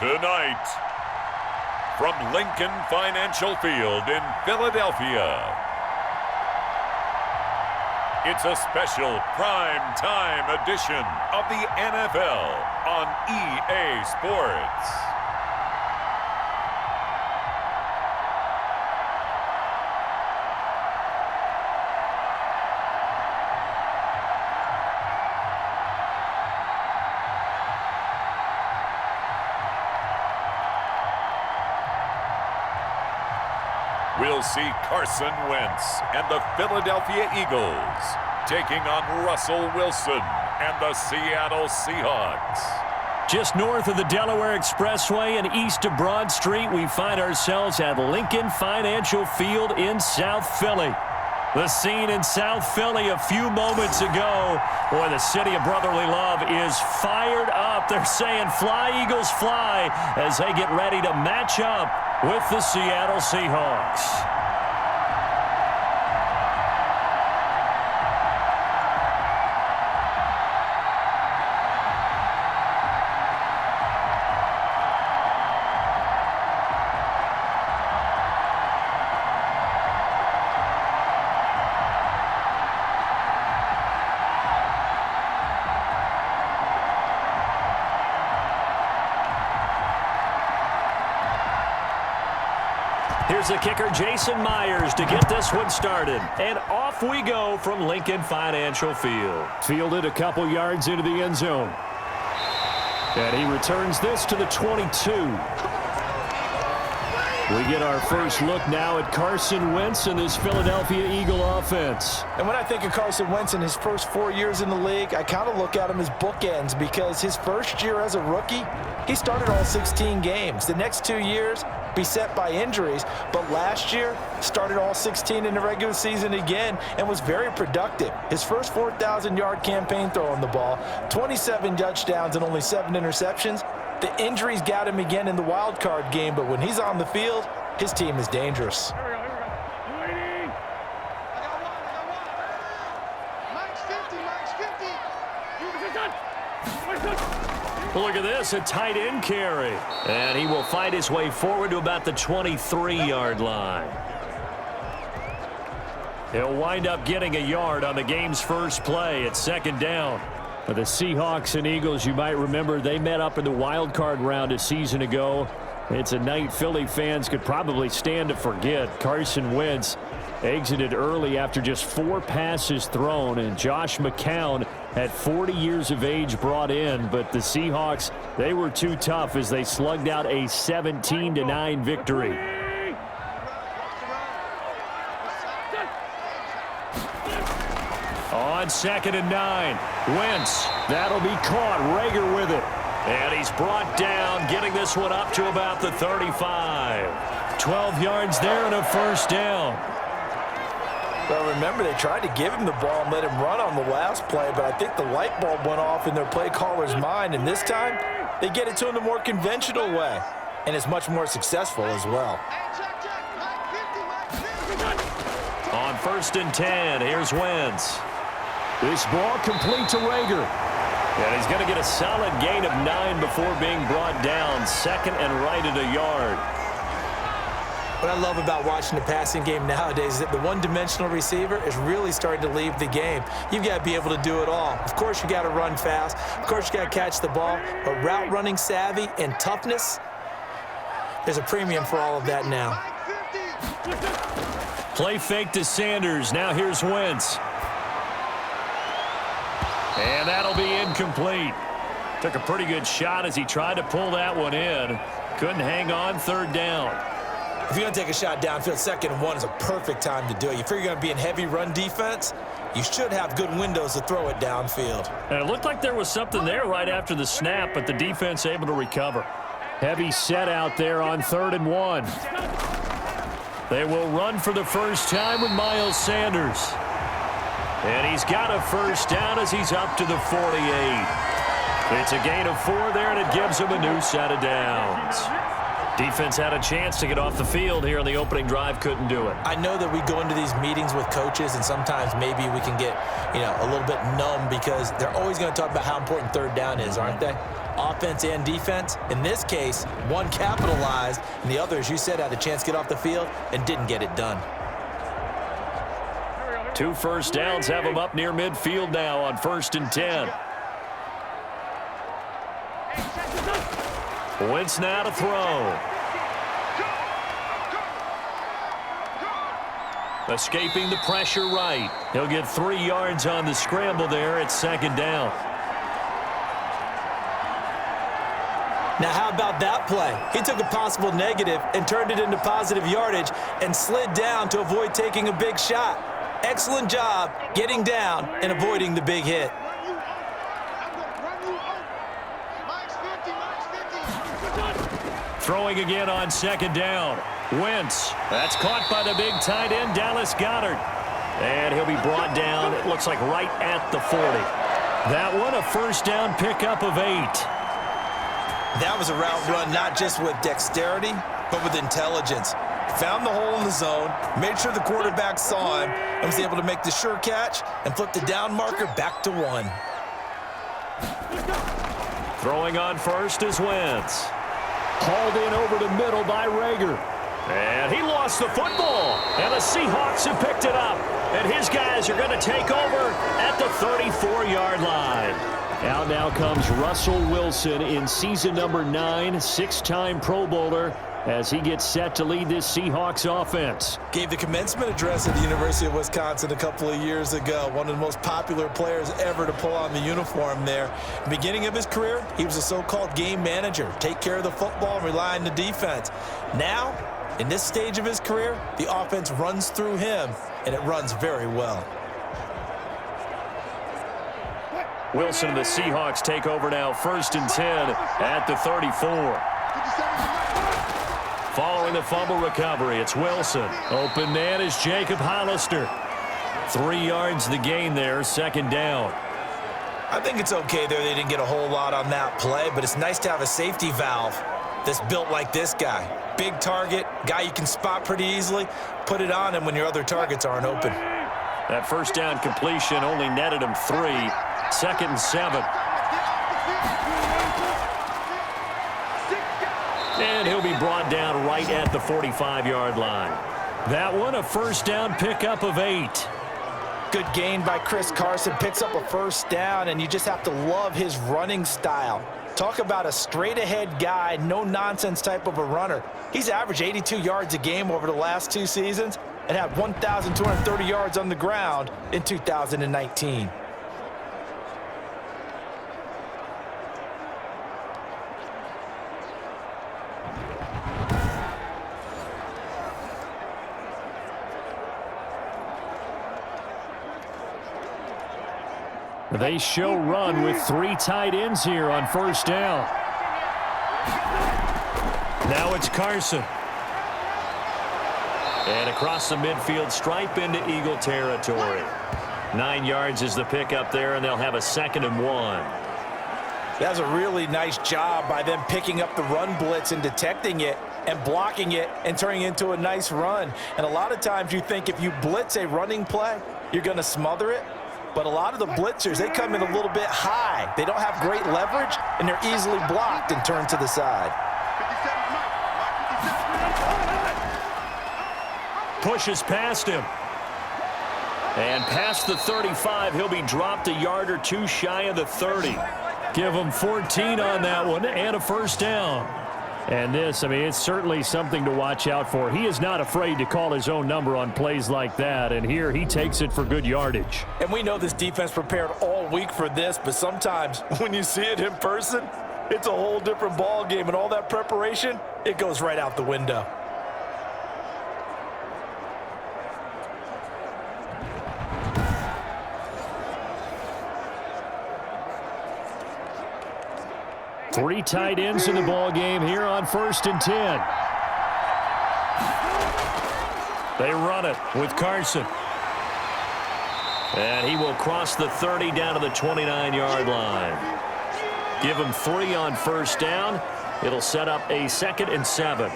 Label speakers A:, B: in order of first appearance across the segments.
A: Tonight, from Lincoln Financial Field in Philadelphia, it's a special prime time edition of the NFL on EA Sports. We'll see Carson Wentz and the Philadelphia Eagles taking on Russell Wilson and the Seattle Seahawks.
B: Just north of the Delaware Expressway and east of Broad Street, we find ourselves at Lincoln Financial Field in South Philly. The scene in South Philly a few moments ago. Boy, the city of brotherly love is fired up. They're saying, "Fly, Eagles, fly," as they get ready to match up with the Seattle Seahawks. Here's the kicker, Jason Myers, to get this one started. And off we go from Lincoln Financial Field. Fielded a couple yards into the end zone. And he returns this to the 22. We get our first look now at Carson Wentz and this Philadelphia Eagle offense.
C: And when I think of Carson Wentz in his first 4 years in the league, I kind of look at him as bookends, because his first year as a rookie, he started all 16 games. The next 2 years, beset by injuries, but last year started all 16 in the regular season again and was very productive. His first 4,000-yard campaign throwing the ball, 27 touchdowns and only 7 interceptions. The injuries got him again in the wild card game, but when he's on the field, his team is dangerous.
B: Look at this, a tight end carry. And he will find his way forward to about the 23-yard line. He'll wind up getting a yard on the game's first play at second down. For the Seahawks and Eagles, you might remember they met up in the wild card round a season ago. It's a night Philly fans could probably stand to forget. Carson Wentz exited early after just 4 passes thrown, and Josh McCown at 40 years of age brought in, but the Seahawks, they were too tough as they slugged out a 17-9 victory. On 2nd and 9, Wentz, that'll be caught. Rager with it. And he's brought down, getting this one up to about the 35. 12 yards there and a first down.
C: Well, remember, they tried to give him the ball and let him run on the last play, but I think the light bulb went off in their play caller's mind, and this time they get it to him the more conventional way, and it's much more successful as well.
B: On 1st and 10, here's Wentz. This ball complete to Rager. And he's going to get a solid gain of 9 before being brought down. 2nd and right at a yard.
C: What I love about watching the passing game nowadays is that the one-dimensional receiver is really starting to leave the game. You've got to be able to do it all. Of course, you got to run fast. Of course, you got to catch the ball. But route running savvy and toughness, there's a premium for all of that now.
B: Play fake to Sanders. Now here's Wentz. And that'll be incomplete. Took a pretty good shot as he tried to pull that one in. Couldn't hang on. 3rd down.
C: If you're going to take a shot downfield, 2nd and 1 is a perfect time to do it. You figure you're going to be in heavy run defense, you should have good windows to throw it downfield.
B: And it looked like there was something there right after the snap, but the defense able to recover. Heavy set out there on 3rd and 1. They will run for the first time with Miles Sanders. And he's got a first down as he's up to the 48. It's a gain of 4 there, and it gives him a new set of downs. Defense had a chance to get off the field here on the opening drive, couldn't do it.
C: I know that we go into these meetings with coaches, and sometimes maybe we can get, a little bit numb because they're always going to talk about how important 3rd down is, aren't they? offense and defense. In this case, one capitalized, and the other, as you said, had a chance to get off the field and didn't get it done.
B: 2 first downs have them up near midfield now on 1st and 10. Wentz now to throw. Escaping the pressure right. He'll get 3 yards on the scramble there at 2nd down.
C: Now, how about that play? He took a possible negative and turned it into positive yardage and slid down to avoid taking a big shot. Excellent job getting down and avoiding the big hit.
B: Throwing again on 2nd down. Wentz. That's caught by the big tight end, Dallas Goedert. And he'll be brought down, it looks like right at the 40. That one, a first down pickup of 8.
C: That was a route run not just with dexterity, but with intelligence. Found the hole in the zone, made sure the quarterback saw him, and was able to make the sure catch and flip the down marker back to 1.
B: Throwing on first is Wentz. Hauled in over the middle by Rager. And he lost the football. And the Seahawks have picked it up. And his guys are going to take over at the 34-yard line. Out now comes Russell Wilson in season number 9, 6-time Pro Bowler, as he gets set to lead this Seahawks offense.
C: Gave the commencement address at the University of Wisconsin a couple of years ago. One of the most popular players ever to pull on the uniform there. Beginning of his career, he was a so-called game manager. Take care of the football and rely on the defense. Now, in this stage of his career, the offense runs through him, and it runs very well.
B: Wilson and the Seahawks take over now, 1st and 10 at the 34. Following the fumble recovery, it's Wilson. Open man is Jacob Hollister. 3 yards the gain there, 2nd down.
C: I think it's okay there. They didn't get a whole lot on that play, but it's nice to have a safety valve that's built like this guy. Big target, guy you can spot pretty easily. Put it on him when your other targets aren't open.
B: That first down completion only netted him 3. 2nd and 7. And he'll be brought down right at the 45-yard line. That one, a first down pickup of 8.
C: Good gain by Chris Carson. Picks up a first down, and you just have to love his running style. Talk about a straight-ahead guy, no-nonsense type of a runner. He's averaged 82 yards a game over the last 2 seasons and had 1,230 yards on the ground in 2019.
B: They show run with 3 tight ends here on first down. Now it's Carson. And across the midfield stripe into Eagle territory. 9 yards is the pickup there, and they'll have a 2nd and 1.
C: That's a really nice job by them picking up the run blitz and detecting it and blocking it and turning it into a nice run. And a lot of times you think if you blitz a running play, you're going to smother it. But a lot of the blitzers, they come in a little bit high. They don't have great leverage, and they're easily blocked and turned to the side.
B: Pushes past him. And past the 35, he'll be dropped a yard or 2 shy of the 30. Give him 14 on that one and a first down. And this, I mean, it's certainly something to watch out for. He is not afraid to call his own number on plays like that, and here he takes it for good yardage.
C: And we know this defense prepared all week for this, but sometimes when you see it in person, it's a whole different ball game, and all that preparation, it goes right out the window.
B: Three tight ends in the ball game here on 1st and 10. They run it with Carson. And he will cross the 30 down to the 29-yard line. Give him 3 on first down. It'll set up a 2nd and 7.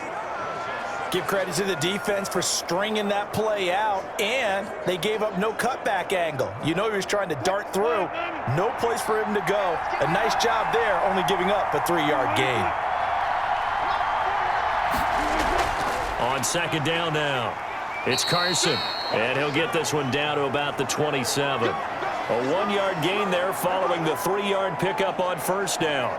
C: Give credit to the defense for stringing that play out, and they gave up no cutback angle. You know he was trying to dart through. No place for him to go. A nice job there, only giving up a 3-yard gain.
B: On second down now, it's Carson, and he'll get this one down to about the 27. A 1-yard gain there following the 3-yard pickup on first down.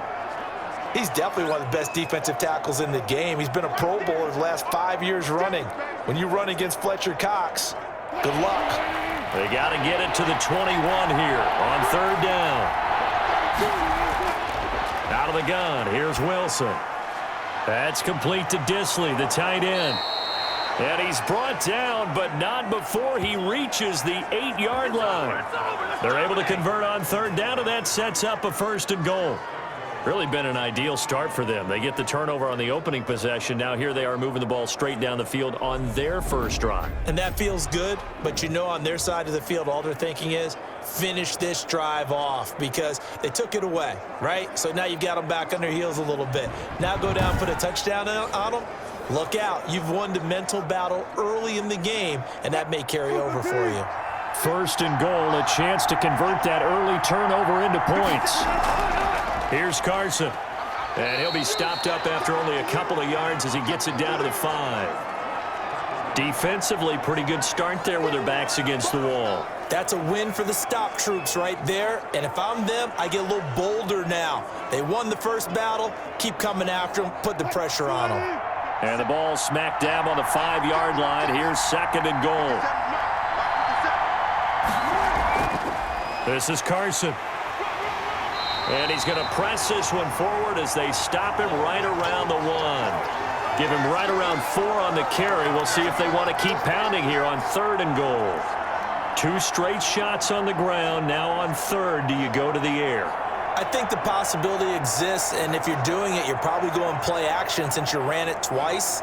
C: He's definitely one of the best defensive tackles in the game. He's been a Pro Bowler the last 5 years running. When you run against Fletcher Cox, good luck.
B: They got to get it to the 21 here on third down. Out of the gun, here's Wilson. That's complete to Disley, the tight end. And he's brought down, but not before he reaches the 8-yard line. They're able to convert on third down, and that sets up a 1st and goal. Really been an ideal start for them. They get the turnover on the opening possession. Now here they are moving the ball straight down the field on their first drive.
C: And that feels good, but you know on their side of the field, all they're thinking is finish this drive off because they took it away, right? So now you've got them back on their heels a little bit. Now go down, put a touchdown on them. Look out. You've won the mental battle early in the game, and that may carry over for you.
B: 1st and goal, a chance to convert that early turnover into points. Here's Carson, and he'll be stopped up after only a couple of yards as he gets it down to the 5. Defensively, pretty good start there with their backs against the wall.
C: That's a win for the stop troops right there, and if I'm them, I get a little bolder now. They won the first battle, keep coming after them, put the pressure on them.
B: And the ball smack dab on the 5-yard line. Here's 2nd and goal. This is Carson. And he's going to press this one forward as they stop him right around the 1. Give him right around 4 on the carry. We'll see if they want to keep pounding here on 3rd and goal. 2 straight shots on the ground. Now on 3rd, do you go to the air?
C: I think the possibility exists, and if you're doing it, you're probably going play action since you ran it twice.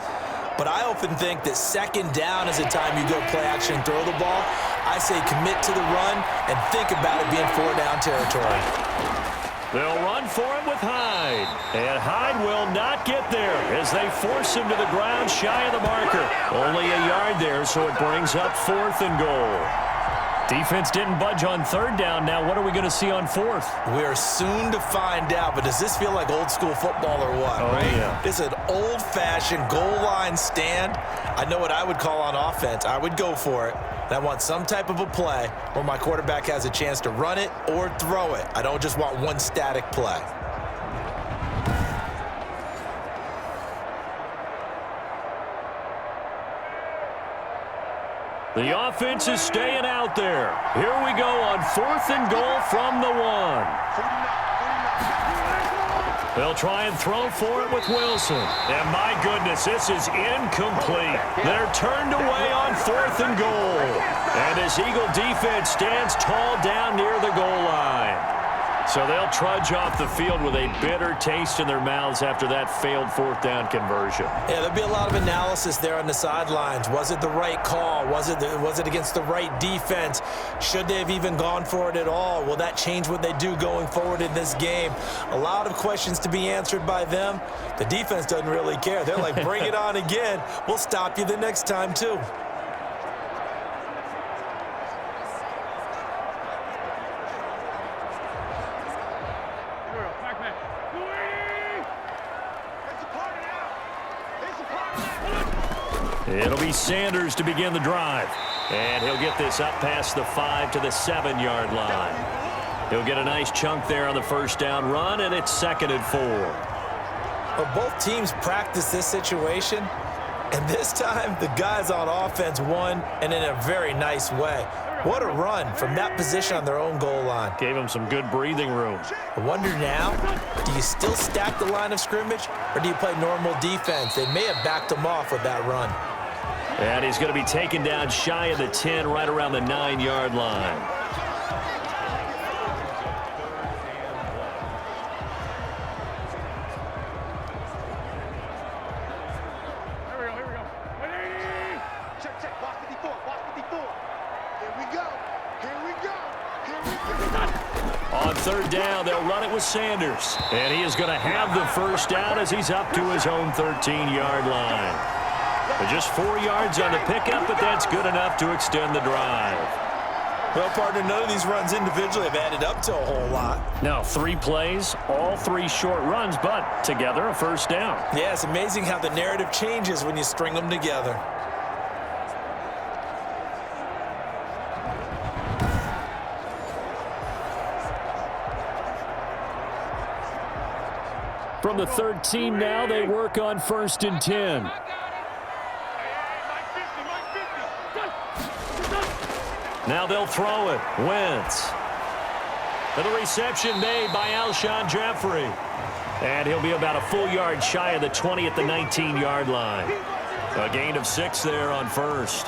C: But I often think that 2nd down is the time you go play action and throw the ball. I say commit to the run and think about it being 4-down territory.
B: They'll run for it with Hyde. And Hyde will not get there as they force him to the ground shy of the marker. Only a yard there, so it brings up 4th and goal. Defense didn't budge on 3rd down. Now what are we going to see on 4th?
C: We're soon to find out, but does this feel like old school football or what, right?
B: Yeah.
C: This is an old-fashioned goal line stand. I know what I would call on offense. I would go for it. And I want some type of a play where my quarterback has a chance to run it or throw it. I don't just want one static play.
B: The offense is staying out there. Here we go on 4th and goal from the 1. They'll try and throw for it with Wilson. And my goodness, this is incomplete. They're turned away on 4th and goal. And this Eagle defense stands tall down near the goal line. So they'll trudge off the field with a bitter taste in their mouths after that failed 4th down conversion.
C: Yeah, there'll be a lot of analysis there on the sidelines. Was it the right call? Was it against the right defense? Should they have even gone for it at all? Will that change what they do going forward in this game? A lot of questions to be answered by them. The defense doesn't really care. They're like, bring it on again. We'll stop you the next time, too.
B: It'll be Sanders to begin the drive. And he'll get this up past the 5 to the 7-yard line. He'll get a nice chunk there on the 1st down run, and it's 2nd and 4.
C: Well, both teams practice this situation, and this time the guys on offense won, and in a very nice way. What a run from that position on their own goal line.
B: Gave them some good breathing room.
C: I wonder now, do you still stack the line of scrimmage, or do you play normal defense? They may have backed them off with that run.
B: And he's going to be taken down shy of the 10, right around the 9-yard line. On 3rd down, they'll run it with Sanders. And he is going to have the 1st down as he's up to his own 13-yard line. But just 4 yards on the pickup, but that's good enough to extend the drive.
C: Well, partner, none of these runs individually have added up to a whole lot.
B: Now, 3 plays, all 3 short runs, but together a first down.
C: Yeah, it's amazing how the narrative changes when you string them together.
B: From the 13 now, they work on 1st and 10. Now they'll throw it. Wentz. For the reception made by Alshon Jeffrey. And he'll be about a full yard shy of the 20 at the 19-yard line. A gain of 6 there on first.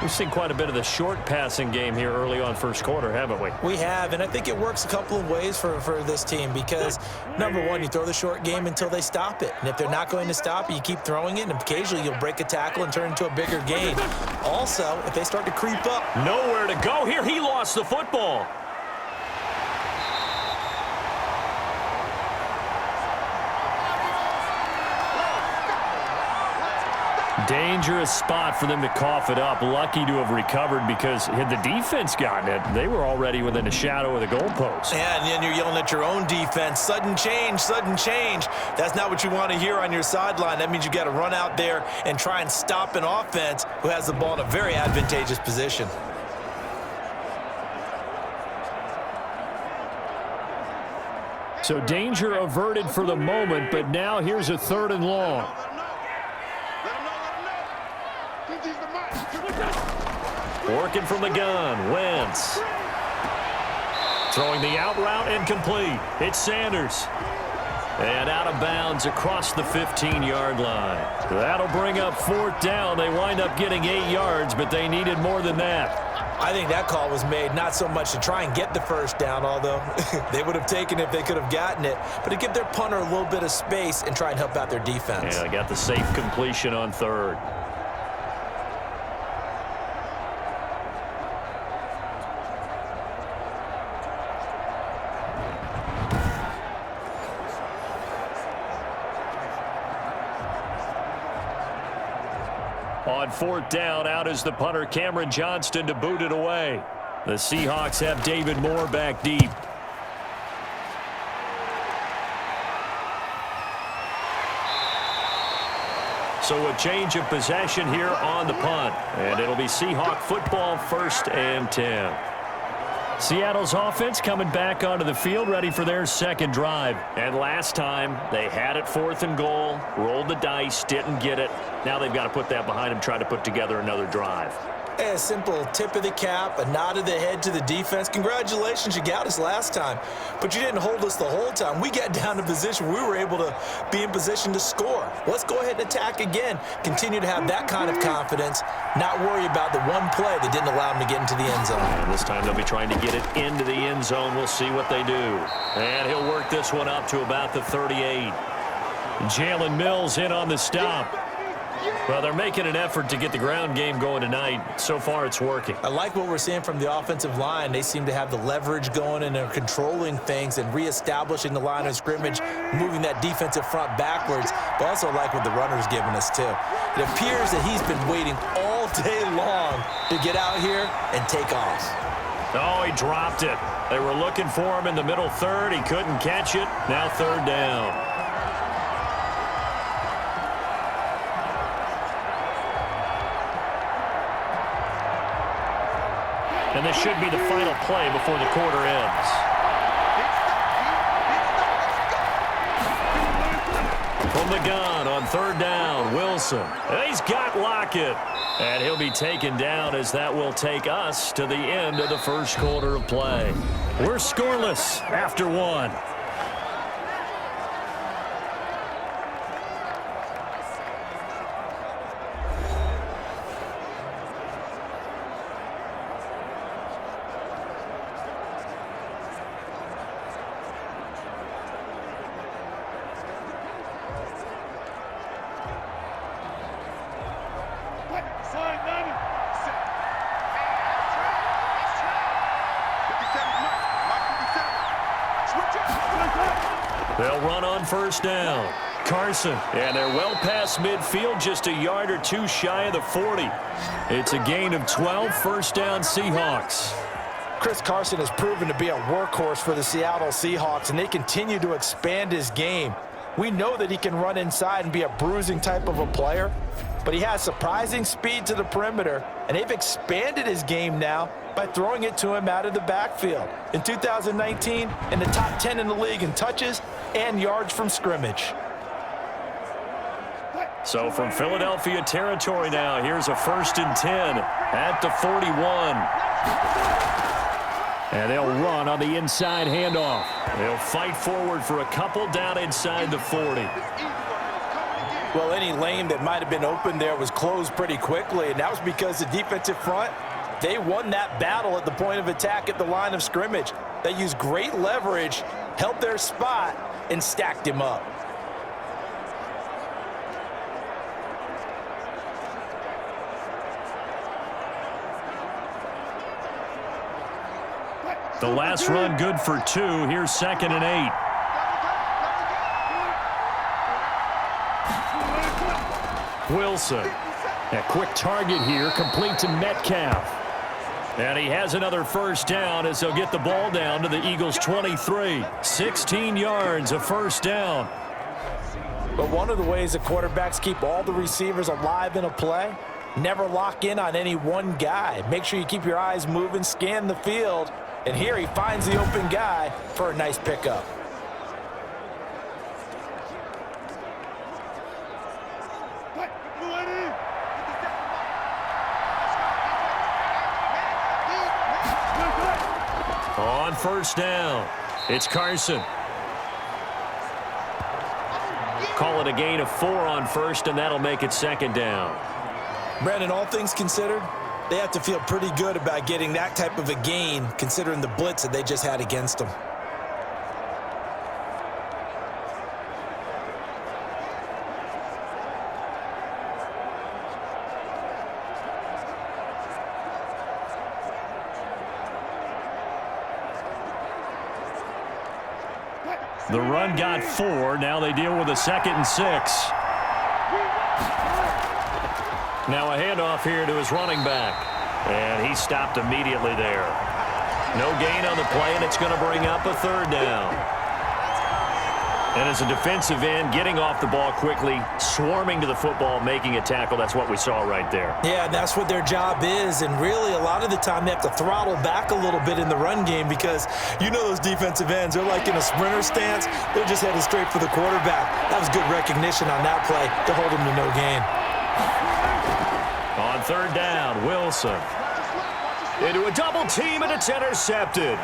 B: We've seen quite a bit of the short passing game here early on first quarter, haven't we?
C: We have, and I think it works a couple of ways for this team because, number one, you throw the short game until they stop it. And if they're not going to stop it, you keep throwing it, and occasionally you'll break a tackle and turn into a bigger gain. Also, if they start to creep up.
B: Nowhere to go here. He lost the football. Dangerous spot for them to cough it up. Lucky to have recovered because had the defense gotten it, they were already within a shadow of the goalpost.
C: Yeah, and then you're yelling at your own defense. Sudden change, sudden change. That's not what you want to hear on your sideline. That means you got to run out there and try and stop an offense who has the ball in a very advantageous position.
B: So danger averted for the moment, but now here's a 3rd and long. Working from the gun, Wentz. Throwing the out route incomplete. It's Sanders. And out of bounds across the 15-yard line. That'll bring up 4th down. They wind up getting 8 yards, but they needed more than that.
C: I think that call was made not so much to try and get the first down, although they would have taken it if they could have gotten it, but to give their punter a little bit of space and try and help out their defense.
B: Yeah, they got the safe completion on 3rd. On 4th down, out is the punter, Cameron Johnston, to boot it away. The Seahawks have David Moore back deep. So a change of possession here on the punt. And it'll be Seahawk football, 1st and 10. Seattle's offense coming back onto the field, ready for their 2nd drive. And last time, they had it 4th and goal, rolled the dice, didn't get it. Now they've got to put that behind them, try to put together another drive.
C: A simple tip of the cap, a nod of the head to the defense. Congratulations, you got us last time. But you didn't hold us the whole time. We got down to position. We were able to be in position to score. Let's go ahead and attack again. Continue to have that kind of confidence. Not worry about the one play that didn't allow them to get into the end zone.
B: And this time they'll be trying to get it into the end zone. We'll see what they do. And he'll work this one up to about the 38. Jalen Mills in on the stop. Well, they're making an effort to get the ground game going tonight. So far, it's working.
C: I like what we're seeing from the offensive line. They seem to have the leverage going, and they're controlling things and reestablishing the line of scrimmage, moving that defensive front backwards. But also like what the runner's giving us, too. It appears that he's been waiting all day long to get out here and take off.
B: Oh, he dropped it. They were looking for him in the middle 3rd. He couldn't catch it. Now 3rd down. And this should be the final play before the quarter ends. From the gun on 3rd down, Wilson. He's got Lockett. And he'll be taken down as that will take us to the end of the first quarter of play. We're scoreless after 1. They'll run on 1st down. Carson. And they're well past midfield, just a yard or two shy of the 40. It's a gain of 12, first down Seahawks.
C: Chris Carson has proven to be a workhorse for the Seattle Seahawks, and they continue to expand his game. We know that he can run inside and be a bruising type of a player, but he has surprising speed to the perimeter, and they've expanded his game now by throwing it to him out of the backfield. In 2019, in the top 10 in the league in touches and yards from scrimmage.
B: So from Philadelphia territory now, here's a 1st and 10 at the 41. And they'll run on the inside handoff. They'll fight forward for a couple down inside the 40.
C: Well, any lane that might have been open there was closed pretty quickly, and that was because the defensive front, they won that battle at the point of attack at the line of scrimmage. They used great leverage, held their spot, and stacked him up.
B: The last run good for 2. Here's 2nd and 8. Wilson. A quick target here, complete to Metcalf. And he has another first down as they'll get the ball down to the Eagles' 23. 16 yards, a first down.
C: But one of the ways that quarterbacks keep all the receivers alive in a play, never lock in on any one guy. Make sure you keep your eyes moving, scan the field. And here he finds the open guy for a nice pickup.
B: On first down, it's Carson. Call it a gain of 4 on first, and that'll make it 2nd down.
C: Brandon, all things considered, they have to feel pretty good about getting that type of a gain, considering the blitz that they just had against them.
B: The run got 4. Now they deal with a 2nd and 6. Now a handoff here to his running back. And he stopped immediately there. No gain on the play, and it's going to bring up a 3rd down. And as a defensive end, getting off the ball quickly, swarming to the football, making a tackle, that's what we saw right there.
C: Yeah, and that's what their job is. And really, a lot of the time, they have to throttle back a little bit in the run game because you know those defensive ends, they're like in a sprinter stance. They're just headed straight for the quarterback. That was good recognition on that play to hold him to no gain.
B: On 3rd down, Wilson. Into a double team, and it's intercepted.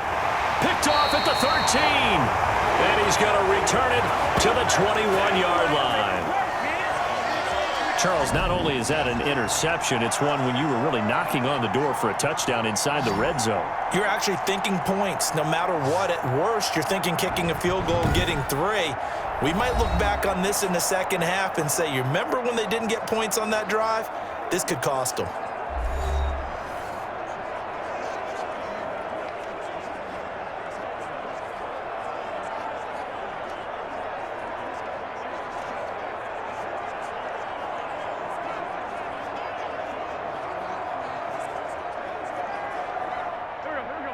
B: Picked off at the 13. And he's going to return it to the 21-yard line. Charles, not only is that an interception, it's one when you were really knocking on the door for a touchdown inside the red zone.
C: You're actually thinking points no matter what. At worst, you're thinking kicking a field goal and getting 3. We might look back on this in the second half and say, you remember when they didn't get points on that drive? This could cost them.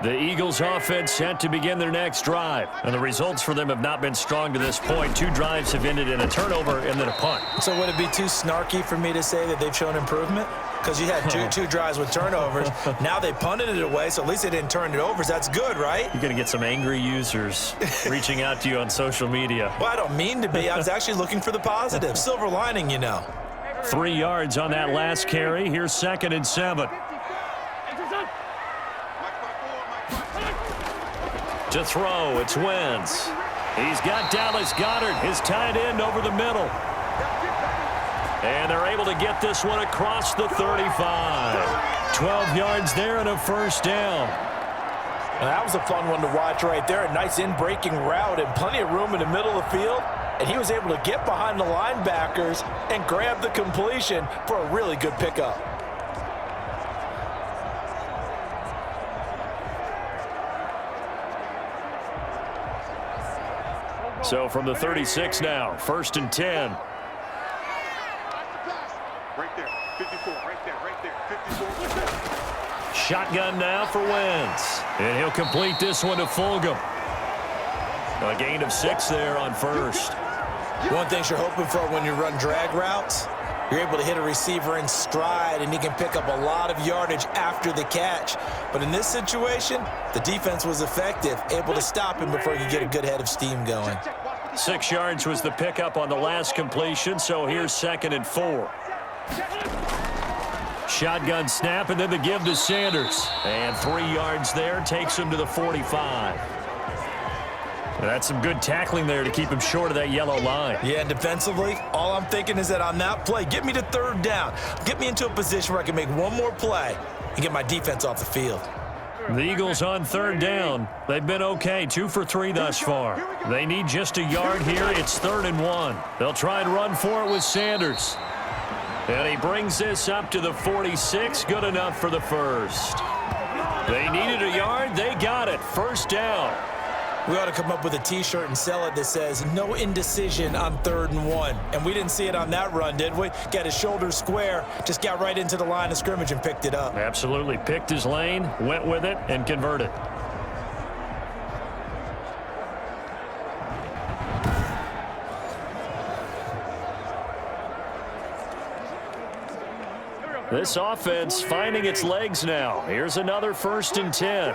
B: The Eagles offense set to begin their next drive. And the results for them have not been strong to this point. 2 drives have ended in a turnover and then a punt.
C: So would it be too snarky for me to say that they've shown improvement? Because you had two drives with turnovers. Now they punted it away, so at least they didn't turn it over. So that's good, right?
B: You're going to get some angry users reaching out to you on social media.
C: Well, I don't mean to be. I was actually looking for the positive. Silver lining, you know.
B: 3 yards on that last carry. Here's 2nd and 7. To throw, it's Wentz. He's got Dallas Goedert, his tight end, over the middle. And they're able to get this one across the 35. 12 yards there and a first down.
C: Well, that was a fun one to watch right there. A nice in-breaking route and plenty of room in the middle of the field. And he was able to get behind the linebackers and grab the completion for a really good pickup.
B: So from the 36 now, 1st and 10.
D: Right there, 54, right there, 54.
B: Shotgun now for Wentz. And he'll complete this one to Fulgham. A gain of 6 there on first.
C: One thing you're hoping for when you run drag routes, you're able to hit a receiver in stride, and he can pick up a lot of yardage after the catch. But in this situation, the defense was effective, able to stop him before he could get a good head of steam going.
B: 6 yards was the pickup on the last completion, so here's 2nd and 4. Shotgun snap, and then the give to Sanders. And 3 yards there takes him to the 45. That's some good tackling there to keep him short of that yellow line.
C: Yeah, and defensively, all I'm thinking is that on that play, get me to 3rd down. Get me into a position where I can make one more play and get my defense off the field.
B: The Eagles on 3rd down. They've been okay, 2 for 3 thus far. They need just a yard here. It's 3rd and 1. They'll try and run for it with Sanders. And he brings this up to the 46. Good enough for the first. They needed a yard. They got it. 1st down.
C: We ought to come up with a T-shirt and sell it that says, no indecision on 3rd and 1. And we didn't see it on that run, did we? Got his shoulders square, just got right into the line of scrimmage and picked it up.
B: Absolutely. Picked his lane, went with it, and converted. This offense finding its legs now. Here's another 1st and 10.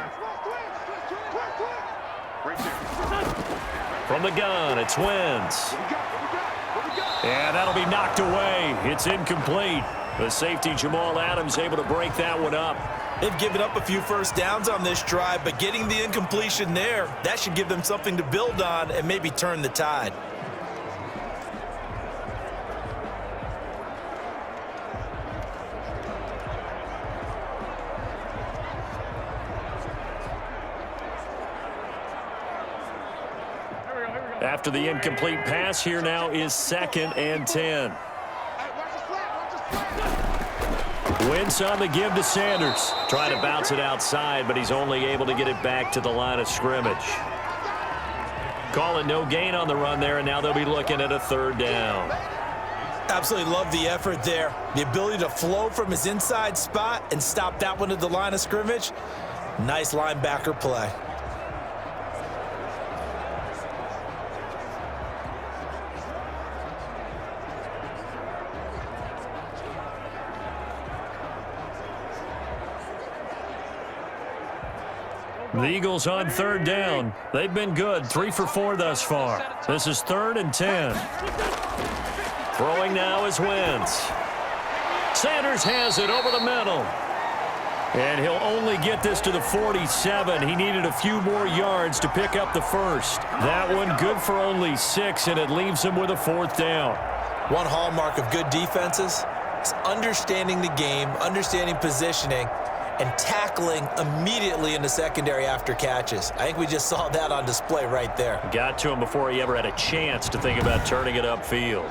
B: From the gun, it's Wentz. And that'll be knocked away. It's incomplete. The safety, Jamal Adams, able to break that one up.
C: They've given up a few 1st downs on this drive, but getting the incompletion there, that should give them something to build on and maybe turn the tide.
B: After the incomplete pass, here now is 2nd and 10. Wentz on the give to Sanders. Trying to bounce it outside, but he's only able to get it back to the line of scrimmage. Calling no gain on the run there, and now they'll be looking at a 3rd down.
C: Absolutely love the effort there. The ability to flow from his inside spot and stop that one at the line of scrimmage. Nice linebacker play.
B: The Eagles on 3rd down. They've been good, 3 for 4 thus far. This is 3rd and 10. Throwing now is Wentz. Sanders has it over the middle. And he'll only get this to the 47. He needed a few more yards to pick up the first. That one good for only 6, and it leaves him with a 4th down.
C: One hallmark of good defenses is understanding the game, understanding positioning, and tackling immediately in the secondary after catches. I think we just saw that on display right there.
B: Got to him before he ever had a chance to think about turning it upfield.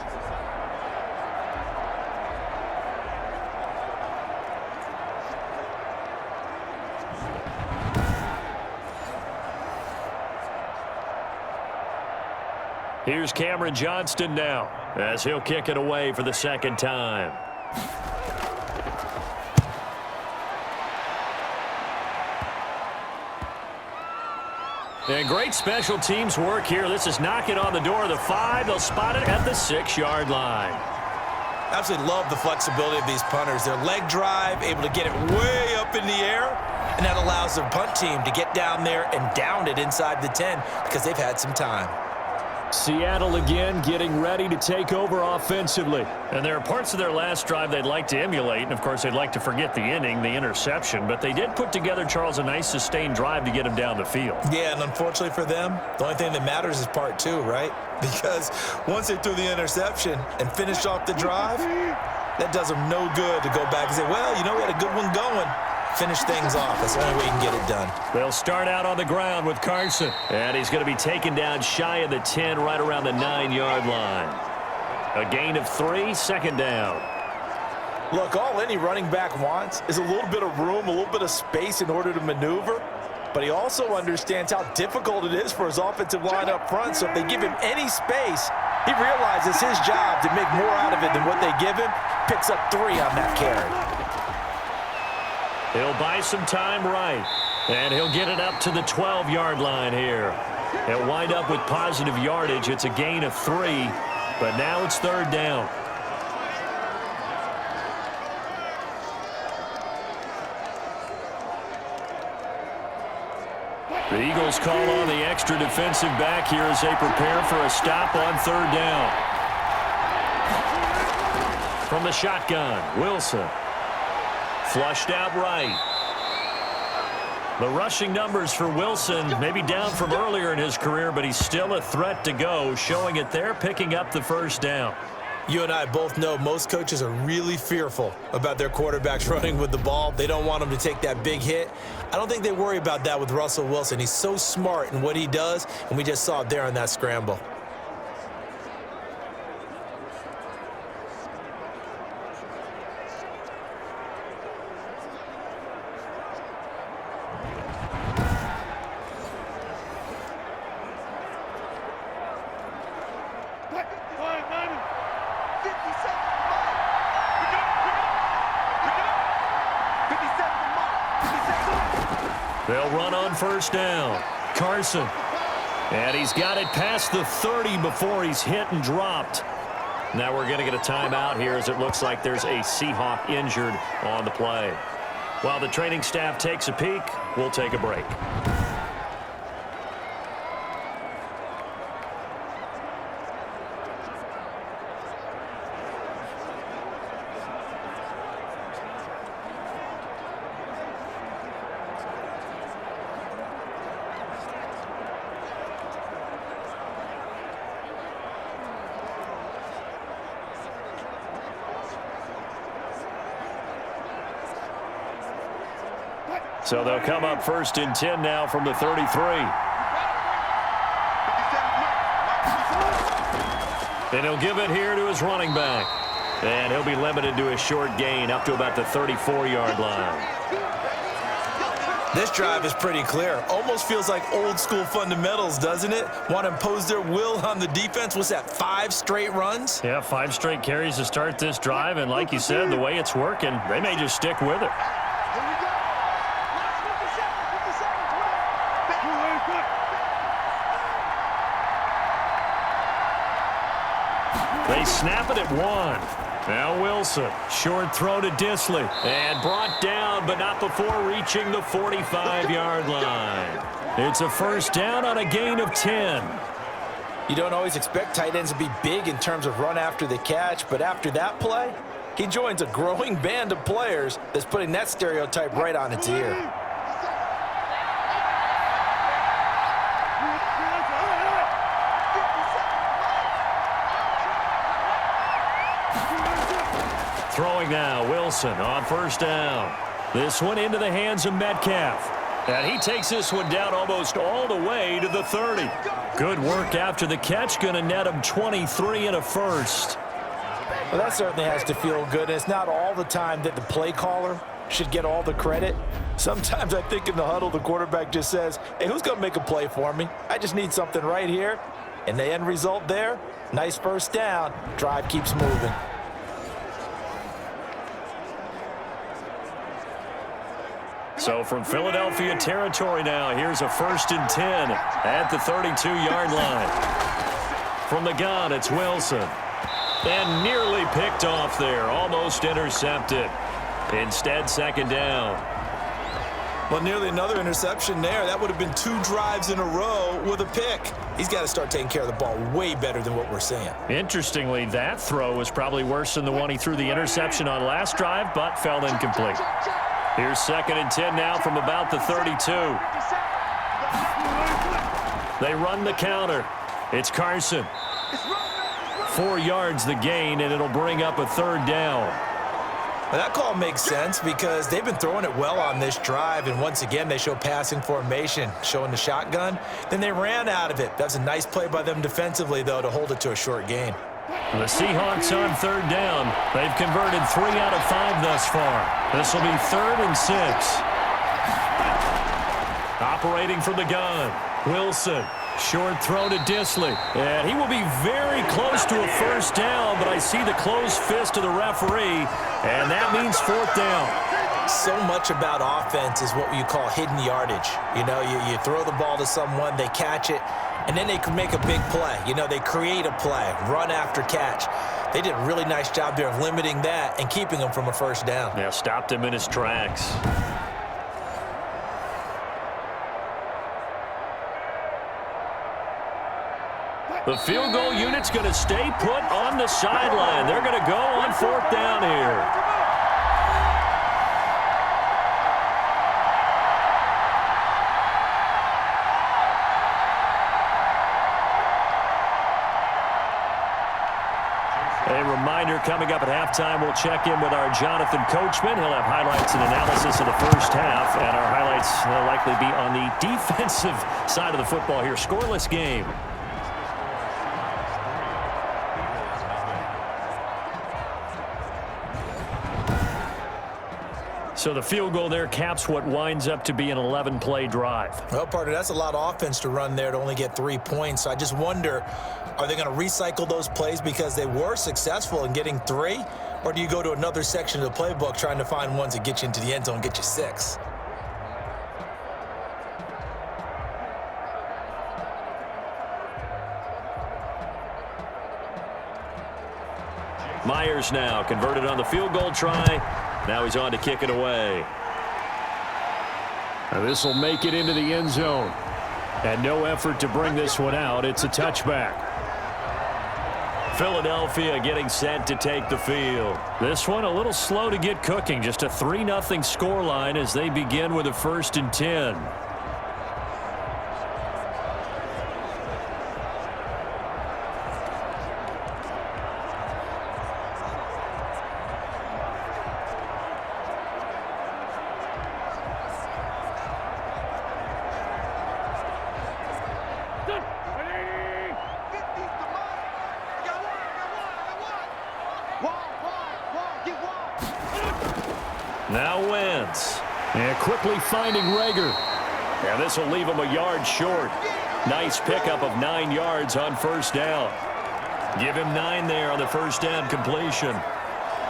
B: Here's Cameron Johnston now, as he'll kick it away for the 2nd time. And great special teams work here. This is knocking on the door of the 5. They'll spot it at the 6-yard line.
C: Absolutely love the flexibility of these punters. Their leg drive, able to get it way up in the air, and that allows the punt team to get down there and down it inside the 10 because they've had some time.
B: Seattle again getting ready to take over offensively. And there are parts of their last drive they'd like to emulate. And, of course, they'd like to forget the inning, the interception. But they did put together, Charles, a nice sustained drive to get him down the field.
C: Yeah, and unfortunately for them, the only thing that matters is part 2, right? Because once they threw the interception and finished off the drive, that does them no good to go back and say, well, you know what, a good one going. Finish things off. That's the only way you can get it done.
B: They'll start out on the ground with Carson. And he's going to be taken down shy of the 10, right around the 9-yard line. A gain of 3, 2nd down.
C: Look, all any running back wants is a little bit of room, a little bit of space in order to maneuver. but he also understands how difficult it is for his offensive line up front. So if they give him any space, he realizes his job to make more out of it than what they give him. Picks up 3 on that carry.
B: He'll buy some time right, and he'll get it up to the 12-yard line here. He'll wind up with positive yardage. It's a gain of 3, but now it's 3rd down. The Eagles call on the extra defensive back here as they prepare for a stop on 3rd down. From the shotgun, Wilson. Flushed out right. The rushing numbers for Wilson maybe down from earlier in his career, but he's still a threat to go, showing it there, picking up the 1st down.
C: You and I both know most coaches are really fearful about their quarterbacks running with the ball. They don't want them to take that big hit. I don't think they worry about that with Russell Wilson. He's so smart in what he does, and we just saw it there on that scramble.
B: They'll run on 1st down. Carson. And he's got it past the 30 before he's hit and dropped. Now we're going to get a timeout here as it looks like there's a Seahawk injured on the play. While the training staff takes a peek, we'll take a break. So they'll come up 1st and 10 now from the 33. And he'll give it here to his running back. And he'll be limited to a short gain up to about the 34-yard line.
C: This drive is pretty clear. Almost feels like old school fundamentals, doesn't it? Want to impose their will on the defense. What's that, 5 straight runs?
B: Yeah, 5 straight carries to start this drive. And like you said, the way it's working, they may just stick with it. They snap it at 1. Now Wilson. Short throw to Disley. And brought down, but not before reaching the 45-yard line. It's a 1st down on a gain of 10.
C: You don't always expect tight ends to be big in terms of run after the catch, but after that play, he joins a growing band of players that's putting that stereotype right on its ear.
B: Throwing now, Wilson on 1st down. This one into the hands of Metcalf. And he takes this one down almost all the way to the 30. Good work after the catch. Going to net him 23 and a 1st.
C: Well, that certainly has to feel good. And it's not all the time that the play caller should get all the credit. Sometimes I think in the huddle, the quarterback just says, hey, who's going to make a play for me? I just need something right here. And the end result there, nice 1st down. Drive keeps moving.
B: So from Philadelphia territory now, here's a 1st and 10 at the 32-yard line. From the gun, it's Wilson. And nearly picked off there, almost intercepted. Instead, 2nd down.
C: Well, nearly another interception there. That would have been 2 drives in a row with a pick. He's got to start taking care of the ball way better than what we're seeing.
B: Interestingly, that throw was probably worse than the one he threw the interception on last drive, but fell incomplete. Here's 2nd and 10 now from about the 32. They run the counter. It's Carson. 4 yards the gain, and it'll bring up a 3rd down.
C: Well, that call makes sense because they've been throwing it well on this drive, and once again they show passing formation, showing the shotgun. Then they ran out of it. That's a nice play by them defensively, though, to hold it to a short gain.
B: The Seahawks on 3rd down. They've converted 3 out of 5 thus far. This will be 3rd and 6. Operating from the gun, Wilson. Short throw to Disley. And he will be very close to a first down, but I see the closed fist of the referee, and that means fourth down.
C: So much about offense is what you call hidden yardage. You know, you throw the ball to someone, they catch it, and then they can make a big play. You know, they create a play, run after catch. They did a really nice job there of limiting that and keeping him from a first down.
B: Yeah, stopped him in his tracks. The field goal unit's going to stay put on the sideline. They're going to go on fourth down here. A reminder coming up at halftime, we'll check in with our Jonathan Coachman. He'll have highlights and analysis of the first half, and our highlights will likely be on the defensive side of the football here. Scoreless game. So the field goal there caps what winds up to be an 11-play drive.
C: Well, partner, that's a lot of offense to run there to only get 3 points. So I just wonder, are they going to recycle those plays because they were successful in getting 3? Or do you go to another section of the playbook trying to find ones that get you into the end zone and get you 6?
B: Myers now converted on the field goal try. Now he's on to kick it away. This will make it into the end zone. And no effort to bring this one out. It's a touchback. Philadelphia getting set to take the field. This one a little slow to get cooking. Just a 3-0 scoreline as they begin with a 1st and 10. Now Wentz. And quickly finding Rager. And this will leave him a yard short. Nice pickup of 9 yards on first down. Give him 9 there on the first down completion.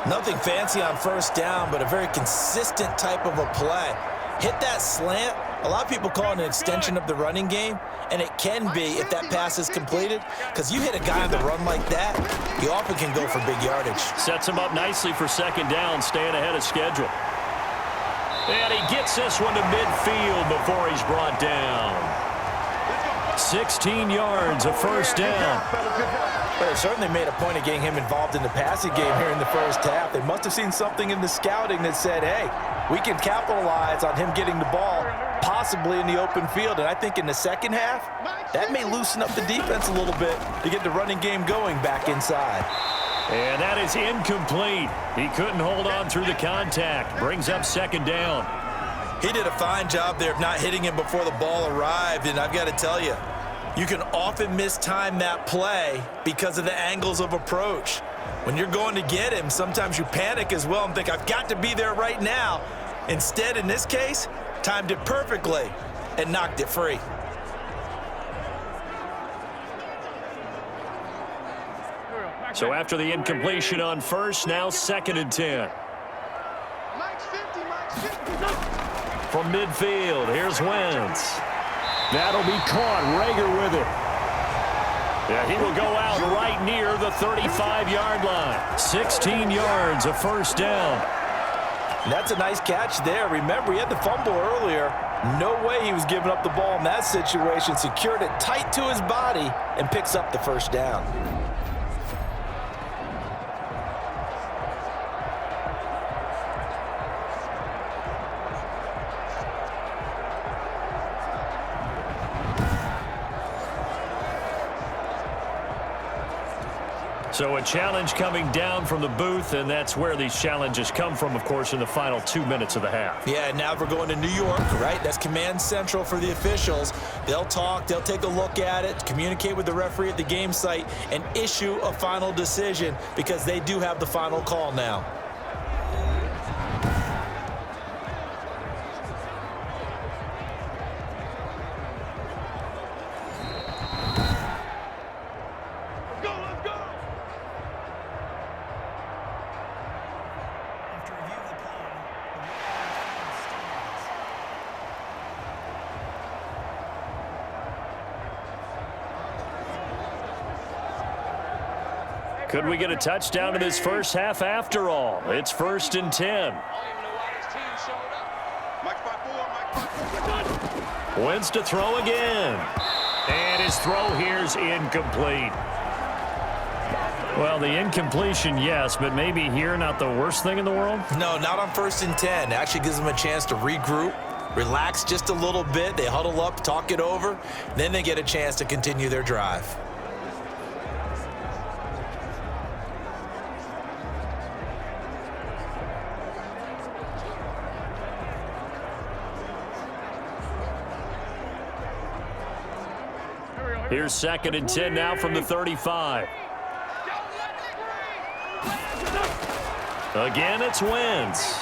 C: Nothing fancy on first down, but a very consistent type of a play. Hit that slant. A lot of people call it an extension of the running game, and it can be if that pass is completed, because you hit a guy on the run like that, you often can go for big yardage.
B: Sets him up nicely for second down, staying ahead of schedule. And he gets this one to midfield before he's brought down. 16 yards, a first down.
C: Well, they certainly made a point of getting him involved in the passing game here in the first half. They must have seen something in the scouting that said, hey, we can capitalize on him getting the ball possibly in the open field. And I think in the second half, that may loosen up the defense a little bit to get the running game going back inside.
B: And that is incomplete. He couldn't hold on through the contact. Brings up second down.
C: He did a fine job there of not hitting him before the ball arrived. And I've got to tell you, you can often mistime that play because of the angles of approach. When you're going to get him, sometimes you panic as well and think, I've got to be there right now. Instead, in this case, timed it perfectly and knocked it free.
B: So after the incompletion on first, now 2nd and 10. From midfield, here's Wentz. That'll be caught. Rager with it. Yeah, he will go out right near the 35-yard line. 16 yards, a first down.
C: And that's a nice catch there. Remember, he had the fumble earlier. No way he was giving up the ball in that situation. Secured it tight to his body and picks up the first down.
B: So a challenge coming down from the booth, and that's where these challenges come from, of course, in the final 2 minutes of the half.
C: Yeah, now we're going to New York, right? That's command central for the officials. They'll talk, they'll take a look at it, communicate with the referee at the game site, and issue a final decision because they do have the final call now.
B: Could we get a touchdown in this first half after all? It's 1st and 10. Wentz to throw again. And his throw here's incomplete. Well, the incompletion, yes, but maybe here not the worst thing in the world?
C: No, not on 1st and 10. It actually gives them a chance to regroup, relax just a little bit. They huddle up, talk it over, then they get a chance to continue their drive.
B: Here's 2nd and 10 now from the 35. Again, it's Wentz.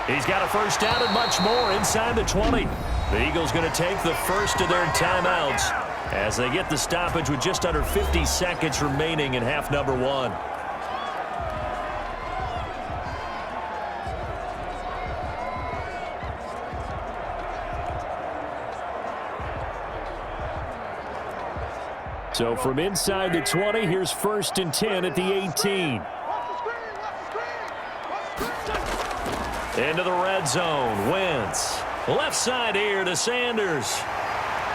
B: He's got a first down and much more inside the 20. The Eagles going to take the first of their timeouts as they get the stoppage with just under 50 seconds remaining in half number 1. So from inside the 20, here's 1st and 10 at the 18. Into the red zone. Wentz. Left side here to Sanders.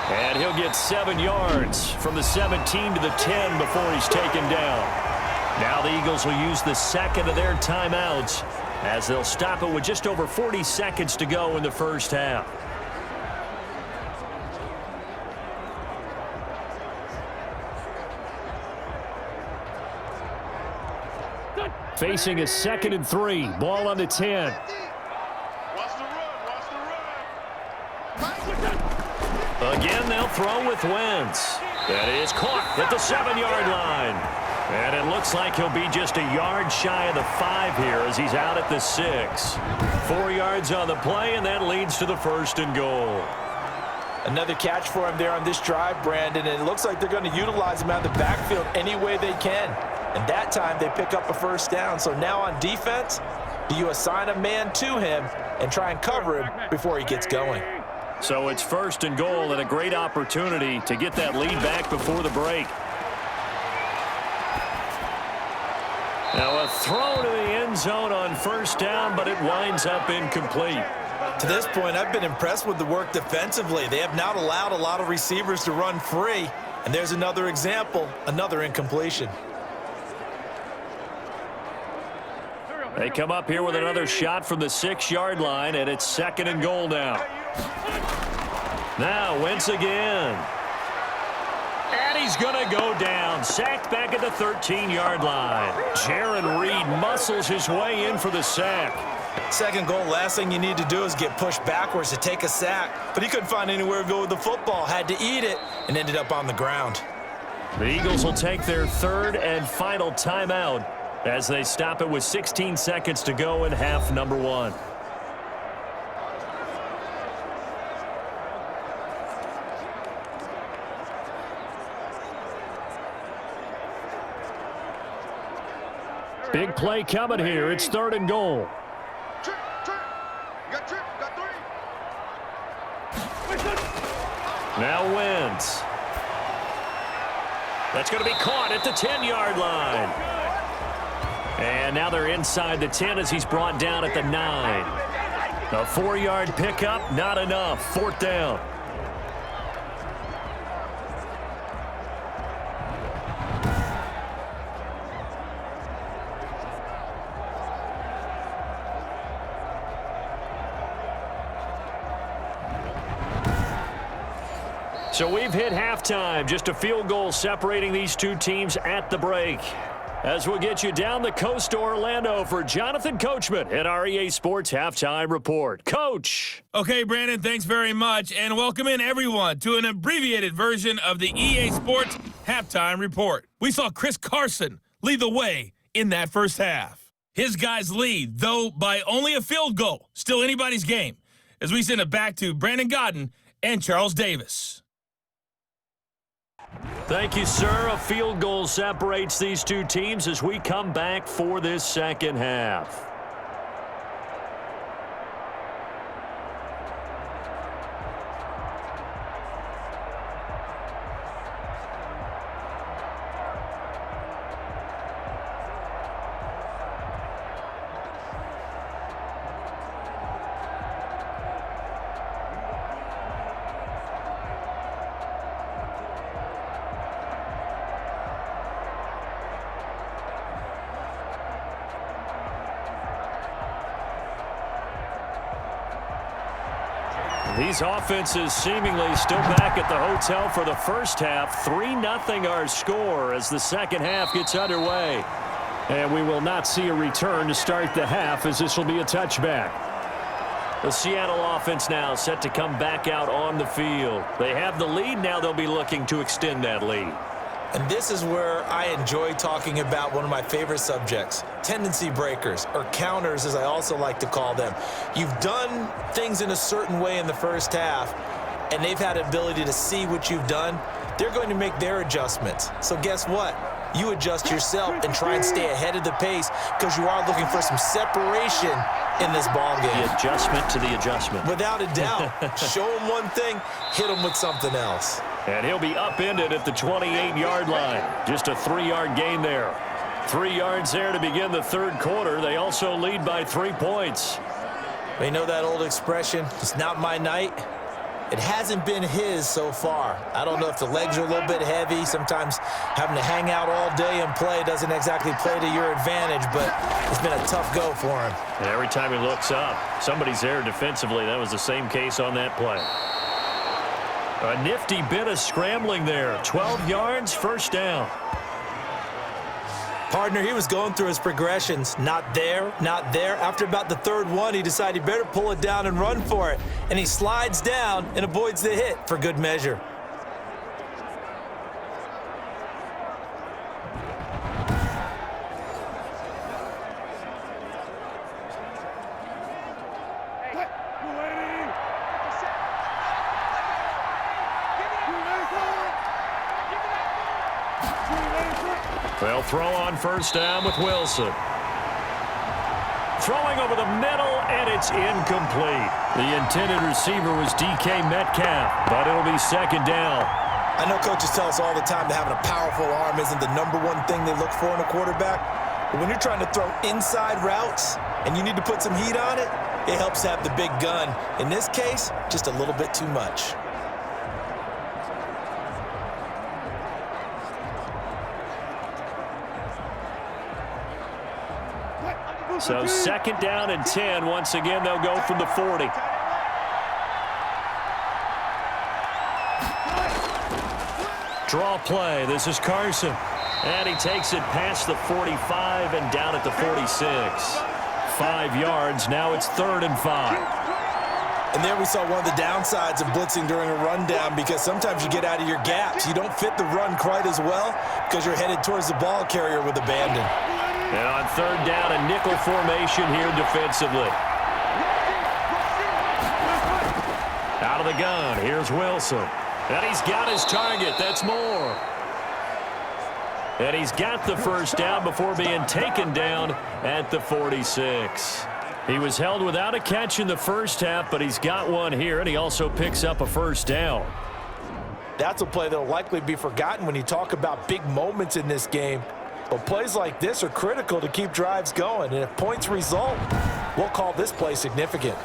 B: And he'll get 7 yards from the 17 to the 10 before he's taken down. Now the Eagles will use the second of their timeouts as they'll stop it with just over 40 seconds to go in the first half. Facing a 2nd and 3. Ball on the 10. Again, they'll throw with Wentz. That is caught at the 7-yard line. And it looks like he'll be just a yard shy of the 5 here as he's out at the 6. 4 yards on the play, and that leads to the 1st and goal.
C: Another catch for him there on this drive, Brandon, and it looks like they're going to utilize him out of the backfield any way they can. And that time they pick up a first down. So now on defense, do you assign a man to him and try and cover him before he gets going?
B: So it's 1st and goal and a great opportunity to get that lead back before the break. Now a throw to the end zone on 1st down, but it winds up incomplete.
C: To this point, I've been impressed with the work defensively. They have not allowed a lot of receivers to run free. And there's another example, another incompletion.
B: They come up here with another shot from the 6-yard line, and it's 2nd and goal now. Now Wentz again. And he's going to go down. Sacked back at the 13-yard line. Jaron Reed muscles his way in for the sack.
C: 2nd goal, last thing you need to do is get pushed backwards to take a sack. But he couldn't find anywhere to go with the football. Had to eat it and ended up on the ground.
B: The Eagles will take their 3rd and final timeout as they stop it with 16 seconds to go in half number 1. Big play coming here. It's 3rd and goal. Now Wentz. That's going to be caught at the 10-yard line. And now they're inside the 10 as he's brought down at the 9. A 4-yard pickup, not enough. 4th down. So we've hit halftime. Just a field goal separating these two teams at the break. As we'll get you down the coast to Orlando for Jonathan Coachman at our EA Sports Halftime Report. Coach.
E: Okay, Brandon, thanks very much. And welcome in, everyone, to an abbreviated version of the EA Sports Halftime Report. We saw Chris Carson lead the way in that first half. His guys lead, though by only a field goal. Still anybody's game. As we send it back to Brandon Godden and Charles Davis.
B: Thank you, sir. A field goal separates these two teams as we come back for this second half. These offenses seemingly still back at the hotel for the first half. 3-0 our score as the second half gets underway. And we will not see a return to start the half, as this will be a touchback. The Seattle offense now set to come back out on the field. They have the lead. Now they'll be looking to extend that lead.
C: And this is where I enjoy talking about one of my favorite subjects, tendency breakers, or counters as I also like to call them. You've done things in a certain way in the first half, and they've had the ability to see what you've done. They're going to make their adjustments. So guess what? You adjust yourself and try and stay ahead of the pace because you are looking for some separation in this ballgame.
B: The adjustment to the adjustment.
C: Without a doubt. Show them one thing, hit them with something else.
B: And he'll be upended at the 28-yard line. Just a 3-yard gain there. 3 yards there to begin the third quarter. They also lead by 3 points.
C: You know that old expression, it's not my night? It hasn't been his so far. I don't know if the legs are a little bit heavy. Sometimes having to hang out all day and play doesn't exactly play to your advantage, but it's been a tough go for him.
B: And every time he looks up, somebody's there defensively. That was the same case on that play. A nifty bit of scrambling there. 12 yards, first down.
C: Partner, he was going through his progressions. Not there, not there. After about the third one, he decided he better pull it down and run for it. And he slides down and avoids the hit for good measure.
B: They'll throw on first down with Wilson. Throwing over the middle, and it's incomplete. The intended receiver was DK Metcalf, but it'll be second down.
C: I know coaches tell us all the time that having a powerful arm isn't the #1 thing they look for in a quarterback. But when you're trying to throw inside routes and you need to put some heat on it, it helps to have the big gun. In this case, just a little bit too much.
B: So second down and 10. Once again, they'll go from the 40. Draw play. This is Carson. And he takes it past the 45 and down at the 46. 5 yards. Now it's 3rd and 5.
C: And there we saw one of the downsides of blitzing during a rundown, because sometimes you get out of your gaps. You don't fit the run quite as well because you're headed towards the ball carrier with abandon.
B: And on 3rd down, a nickel formation here defensively. Out of the gun, here's Wilson. And he's got his target. That's more. And he's got the first down before being taken down at the 46. He was held without a catch in the first half, but he's got one here, and he also picks up a first down.
C: That's a play that will likely be forgotten when you talk about big moments in this game. But plays like this are critical to keep drives going. And if points result, we'll call this play significant.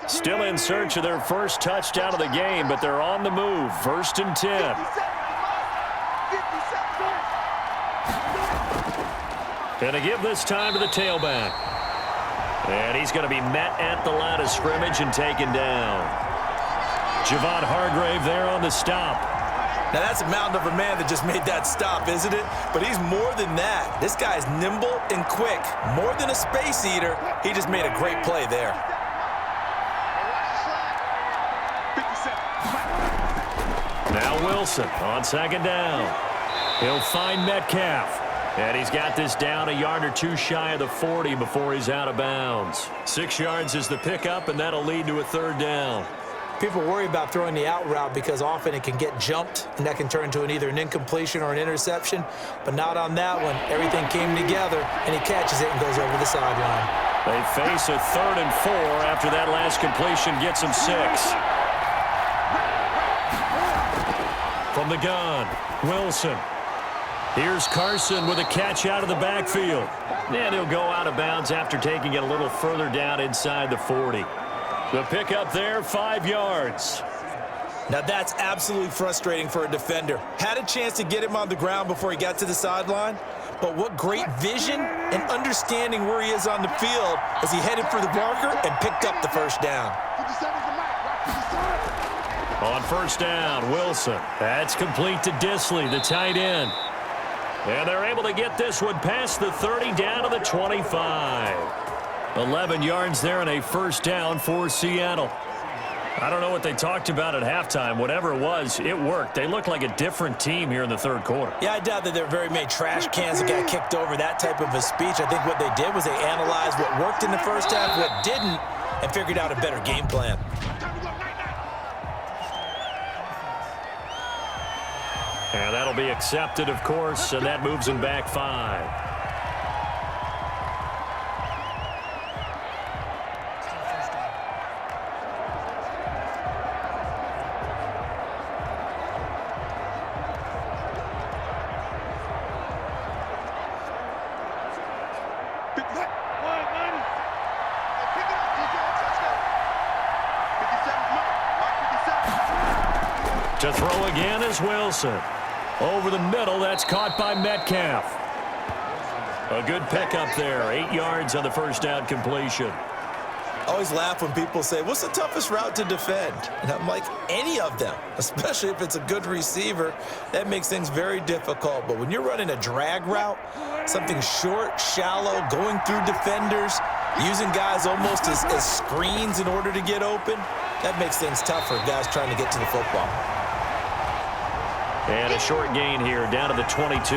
B: Still in search of their first touchdown of the game, but they're on the move. 1st and 10. And to give this time to the tailback. And he's going to be met at the line of scrimmage and taken down. Javon Hargrave there on the stop.
C: Now, that's a mountain of a man that just made that stop, isn't it? But he's more than that. This guy's nimble and quick. More than a space eater, he just made a great play there.
B: Now Wilson on 2nd down. He'll find Metcalf. And he's got this down a yard or 2 shy of the 40 before he's out of bounds. 6 yards is the pickup, and that'll lead to a 3rd down.
C: People worry about throwing the out route because often it can get jumped, and that can turn into either an incompletion or an interception. But not on that one. Everything came together, and he catches it and goes over the sideline.
B: They face a 3rd and 4 after that last completion gets him 6. From the gun, Wilson. Here's Carson with a catch out of the backfield. And he'll go out of bounds after taking it a little further down inside the 40. The pickup there, 5 yards.
C: Now that's absolutely frustrating for a defender. Had a chance to get him on the ground before he got to the sideline, but what great vision and understanding where he is on the field as he headed for the marker and picked up the first down.
B: On first down, Wilson. That's complete to Disley, the tight end. And they're able to get this one past the 30 down to the 25. 11 yards there and a first down for Seattle. I don't know what they talked about at halftime. Whatever it was, it worked. They look like a different team here in the third quarter.
C: Yeah, I doubt that there were very many trash cans that got kicked over, that type of a speech. I think what they did was they analyzed what worked in the first half, what didn't, and figured out a better game plan.
B: And that'll be accepted, of course, and that moves them back 5. To throw again is Wilson. Over the middle, that's caught by Metcalf. A good pickup there, 8 yards on the first down completion.
C: I always laugh when people say, what's the toughest route to defend? And I'm like, any of them, especially if it's a good receiver. That makes things very difficult. But when you're running a drag route, something short, shallow, going through defenders, using guys almost as screens in order to get open, that makes things tough for guys trying to get to the football.
B: And a short gain here, down to the 22.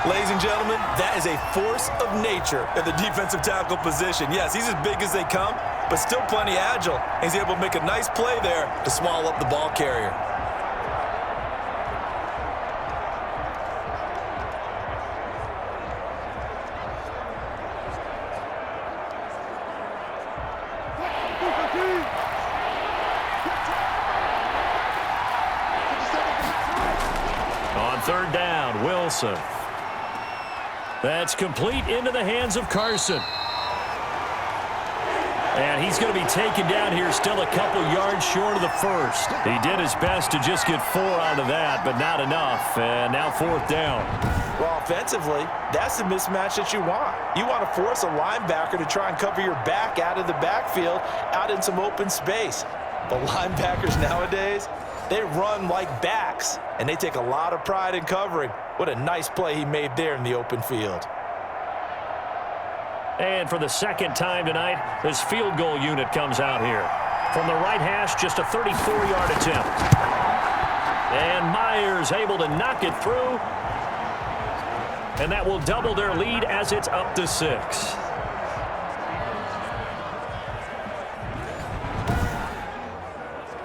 C: Ladies and gentlemen, that is a force of nature in the defensive tackle position. Yes, he's as big as they come, but still plenty agile. He's able to make a nice play there to swallow up the ball carrier.
B: On third down, Wilson. That's complete into the hands of Carson. And he's going to be taken down here, still a couple yards short of the first. He did his best to just get 4 out of that, but not enough. And now fourth down.
C: Well, offensively, that's the mismatch that you want. You want to force a linebacker to try and cover your back out of the backfield, out in some open space. But linebackers nowadays, they run like backs, and they take a lot of pride in covering. What a nice play he made there in the open field.
B: And for the second time tonight, this field goal unit comes out here. From the right hash, just a 34-yard attempt. And Myers able to knock it through. And that will double their lead as it's up to 6.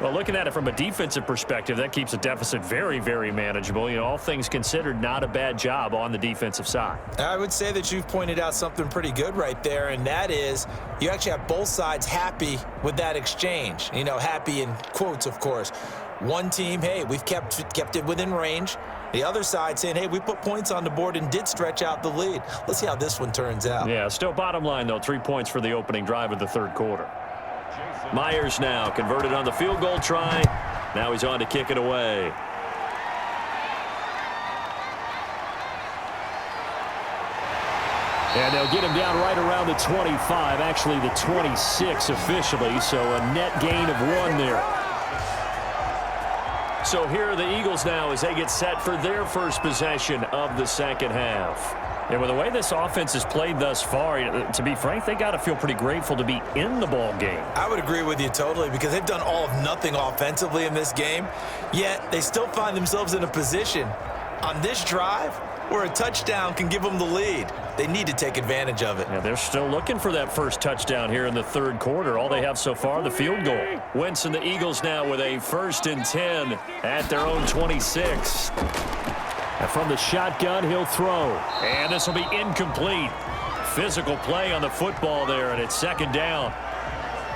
B: Well, looking at it from a defensive perspective, that keeps the deficit very, very manageable. You know, all things considered, not a bad job on the defensive side.
C: I would say that you've pointed out something pretty good right there, and that is you actually have both sides happy with that exchange. You know, happy in quotes, of course. One team, hey, we've kept it within range. The other side saying, hey, we put points on the board and did stretch out the lead. Let's see how this one turns out.
B: Yeah, still bottom line, though, 3 points for the opening drive of the third quarter. Myers now converted on the field goal try. Now he's on to kick it away. And they'll get him down right around the 25, actually the 26 officially, so a net gain of 1 there. So here are the Eagles now as they get set for their first possession of the second half. And with the way this offense has played thus far, to be frank, they got to feel pretty grateful to be in the ball game.
C: I would agree with you totally because they've done all of nothing offensively in this game, yet they still find themselves in a position on this drive where a touchdown can give them the lead. They need to take advantage of it.
B: Yeah, they're still looking for that first touchdown here in the third quarter. All they have so far, the field goal. Wentz and the Eagles now with a 1st and 10 at their own 26. And from the shotgun, he'll throw. And this will be incomplete. Physical play on the football there, and it's second down.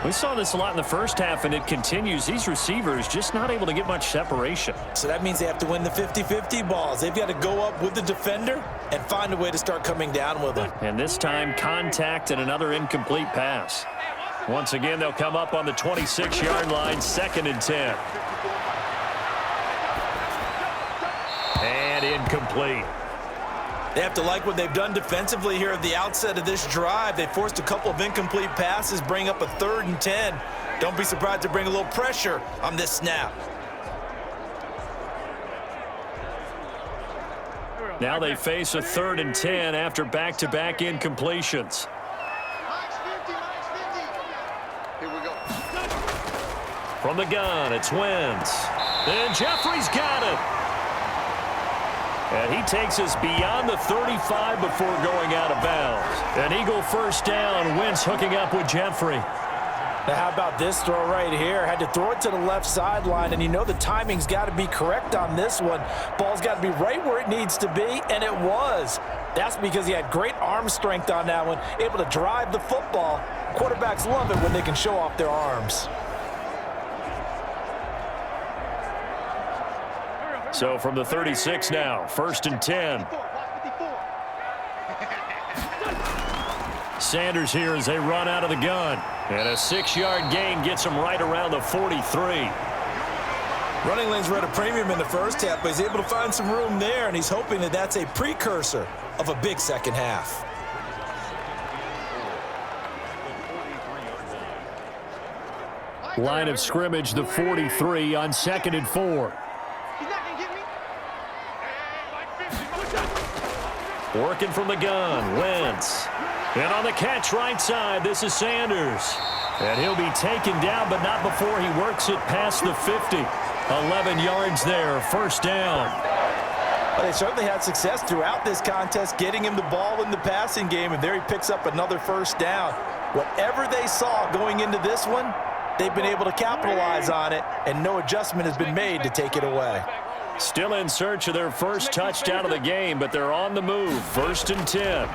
B: We saw this a lot in the first half, and it continues. These receivers just not able to get much separation.
C: So that means they have to win the 50-50 balls. They've got to go up with the defender and find a way to start coming down with them.
B: And this time, contact and another incomplete pass. Once again, they'll come up on the 26-yard line, 2nd and 10. And incomplete.
C: They have to like what they've done defensively here at the outset of this drive. They forced a couple of incomplete passes, bring up a 3rd and 10. Don't be surprised to bring a little pressure on this snap.
B: Now they face a 3rd and 10 after back-to-back incompletions.
D: Here we go.
B: From the gun, it's Wentz. And Jeffrey's got it. And he takes us beyond the 35 before going out of bounds. An Eagle first down. Wentz hooking up with Jeffrey.
C: Now, how about this throw right here? Had to throw it to the left sideline, and you know the timing's got to be correct on this one. Ball's got to be right where it needs to be, and it was. That's because he had great arm strength on that one, able to drive the football. Quarterbacks love it when they can show off their arms.
B: So from the 36 now, 1st and 10. Sanders here as they run out of the gun. And a 6-yard gain gets him right around the 43.
C: Running lanes were at a premium in the first half, but he's able to find some room there, and he's hoping that that's a precursor of a big second half.
B: Line of scrimmage, the 43 on 2nd and 4. Working from the gun, Wentz. And on the catch right side, this is Sanders. And he'll be taken down, but not before he works it past the 50. 11 yards there, 1st down.
C: Well, they certainly had success throughout this contest, getting him the ball in the passing game, and there he picks up another 1st down. Whatever they saw going into this one, they've been able to capitalize on it, and no adjustment has been made to take it away.
B: Still in search of their first touchdown of the game, but they're on the move. 1st and 10.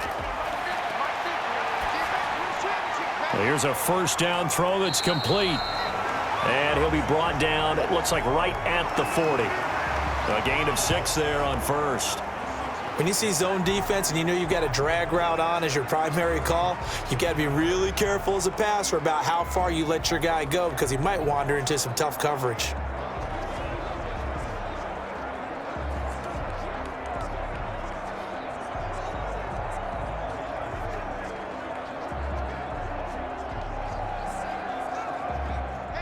B: Here's a 1st down throw that's complete. And he'll be brought down, it looks like right at the 40. A gain of 6 there on 1st.
C: When you see zone defense and you know you've got a drag route on as your primary call, you've got to be really careful as a passer about how far you let your guy go because he might wander into some tough coverage.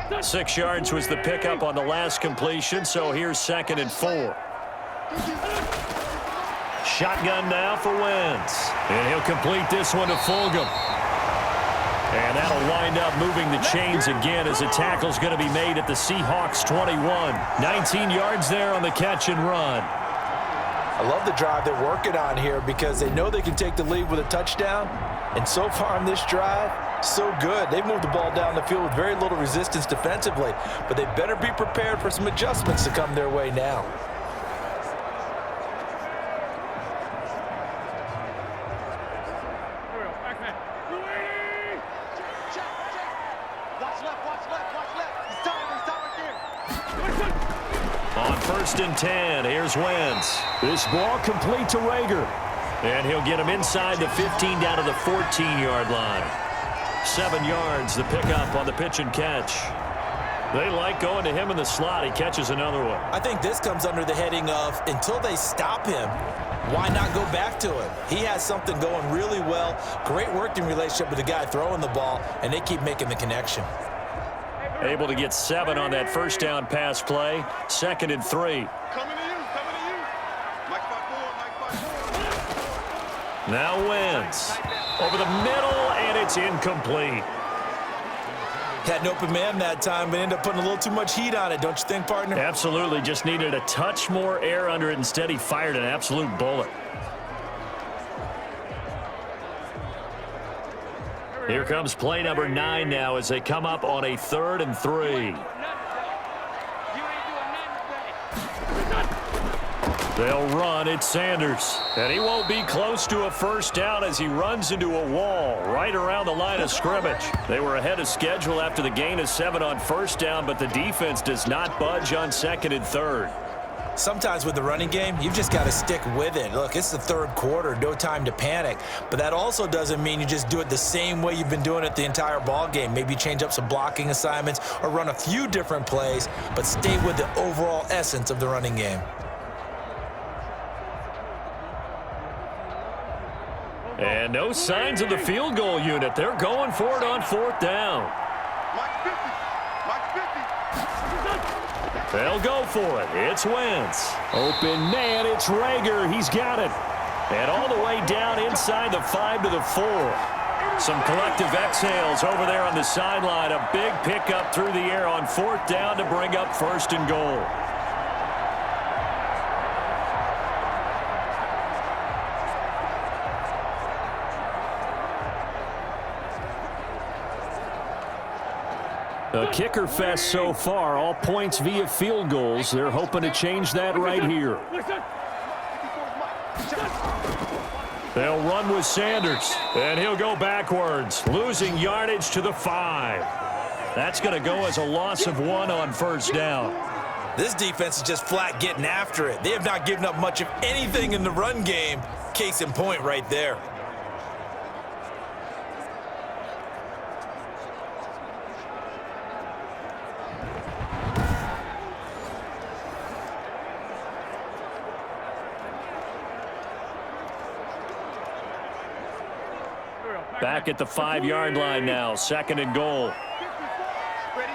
B: The 6 yards was the pickup on the last completion, so here's 2nd and 4. Shotgun now for Wentz. And he'll complete this one to Fulgham. And that'll wind up moving the chains again as the tackle's going to be made at the Seahawks 21. 19 yards there on the catch and run.
C: I love the drive they're working on here because they know they can take the lead with a touchdown. And so far on this drive, so good. They've moved the ball down the field with very little resistance defensively, but they better be prepared for some adjustments to come their way now.
B: On 1st and 10, here's Wentz. This ball complete to Rager. And he'll get him inside the 15 down to the 14-yard line. 7 yards, the pickup on the pitch and catch. They like going to him in the slot. He catches another one.
C: I think this comes under the heading of until they stop him, why not go back to him? He has something going really well. Great working relationship with the guy throwing the ball, and they keep making the connection.
B: Able to get 7 on that 1st down pass play. 2nd and 3.
D: Coming to you. Mike 5-4.
B: Now Wentz. Over the middle, and it's incomplete.
C: Had an open man that time, but ended up putting a little too much heat on it, don't you think, partner?
B: Absolutely. Just needed a touch more air under it. Instead, he fired an absolute bullet. Here comes play number 9 now as they come up on a 3rd and 3. They'll run. It's Sanders. And he won't be close to a 1st down as he runs into a wall right around the line of scrimmage. They were ahead of schedule after the gain of 7 on 1st down, but the defense does not budge on 2nd and 3rd.
C: Sometimes with the running game, you've just got to stick with it. Look, it's the third quarter, no time to panic. But that also doesn't mean you just do it the same way you've been doing it the entire ball game. Maybe change up some blocking assignments or run a few different plays, but stay with the overall essence of the running game.
B: And no signs of the field goal unit. They're going for it on fourth down.
D: Mike 50. Mike 50.
B: They'll go for it. It's Wentz. Open man, it's Rager. He's got it. And all the way down inside the 5 to the 4. Some collective exhales over there on the sideline. A big pickup through the air on fourth down to bring up first and goal. A kicker fest so far, all points via field goals. They're hoping to change that right here. They'll run with Sanders, and he'll go backwards, losing yardage to the 5. That's going to go as a loss of 1 on first down.
C: This defense is just flat getting after it. They have not given up much of anything in the run game. Case in point right there.
B: Back at the 5-yard line now, second and goal.
D: Ready?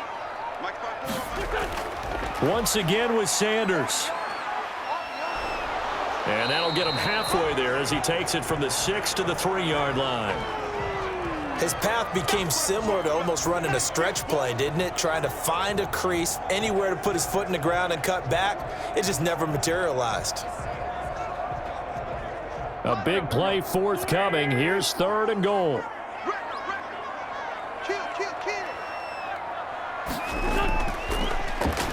D: Mike 5.
B: Once again with Sanders. And that'll get him halfway there as he takes it from the 6 to the 3-yard line.
C: His path became similar to almost running a stretch play, didn't it? Trying to find a crease, anywhere to put his foot in the ground and cut back. It just never materialized.
B: A big play forthcoming. Here's third and goal.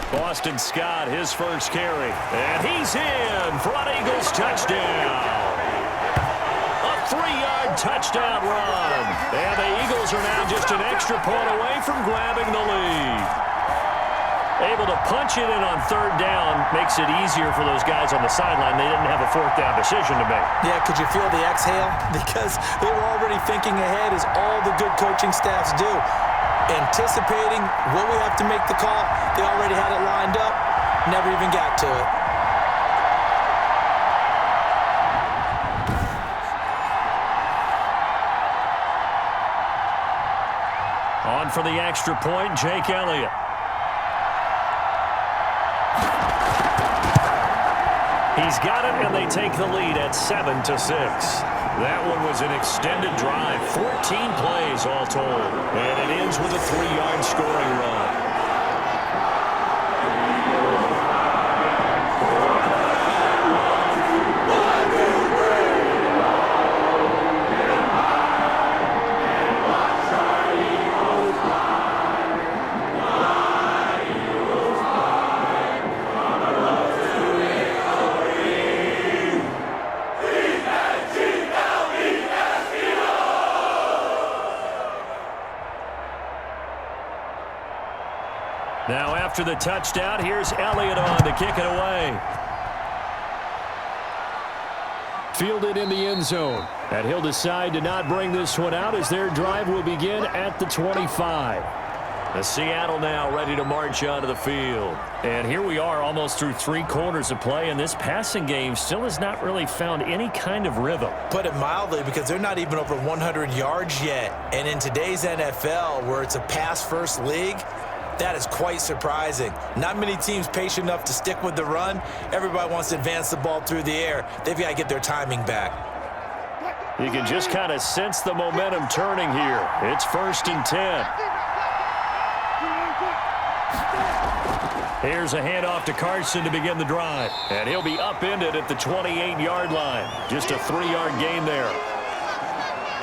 B: Boston Scott, his first carry. And he's in for an Eagles touchdown. A 3-yard touchdown run. And the Eagles are now just an extra point away from grabbing the lead. Able to punch it in on third down makes it easier for those guys on the sideline. They didn't have a fourth down decision to make.
C: Yeah, could you feel the exhale? Because they were already thinking ahead, as all the good coaching staffs do. Anticipating, will we have to make the call? They already had it lined up, never even got to it.
B: On for the extra point, Jake Elliott. He's got it, and they take the lead at 7-6. That one was an extended drive, 14 plays all told, and it ends with a 3-yard scoring run. Now after the touchdown, here's Elliott on to kick it away. Fielded in the end zone. And he'll decide to not bring this one out as their drive will begin at the 25. The Seattle now ready to march onto the field. And here we are almost through 3 quarters of play, and this passing game still has not really found any kind of rhythm.
C: Put it mildly, because they're not even over 100 yards yet. And in today's NFL, where it's a pass-first league, that is quite surprising. Not many teams patient enough to stick with the run. Everybody wants to advance the ball through the air. They've got to get their timing back.
B: You can just kind of sense the momentum turning here. It's 1st and 10. Here's a handoff to Carson to begin the drive. And he'll be upended at the 28-yard line. Just a 3-yard gain there.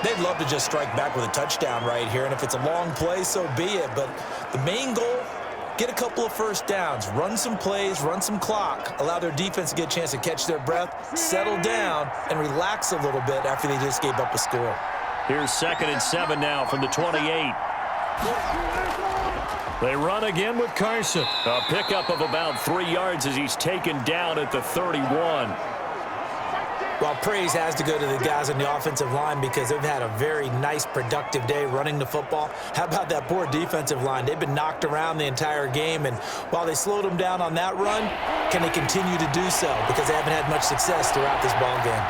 C: They'd love to just strike back with a touchdown right here, and if it's a long play, so be it. But the main goal, get a couple of first downs, run some plays, run some clock, allow their defense to get a chance to catch their breath, settle down, and relax a little bit after they just gave up a score.
B: Here's 2nd and 7 now from the 28. They run again with Carson. A pickup of about 3 yards as he's taken down at the 31.
C: Well, praise has to go to the guys on the offensive line because they've had a very nice, productive day running the football. How about that poor defensive line? They've been knocked around the entire game, and while they slowed them down on that run, can they continue to do so? Because they haven't had much success throughout this ball game.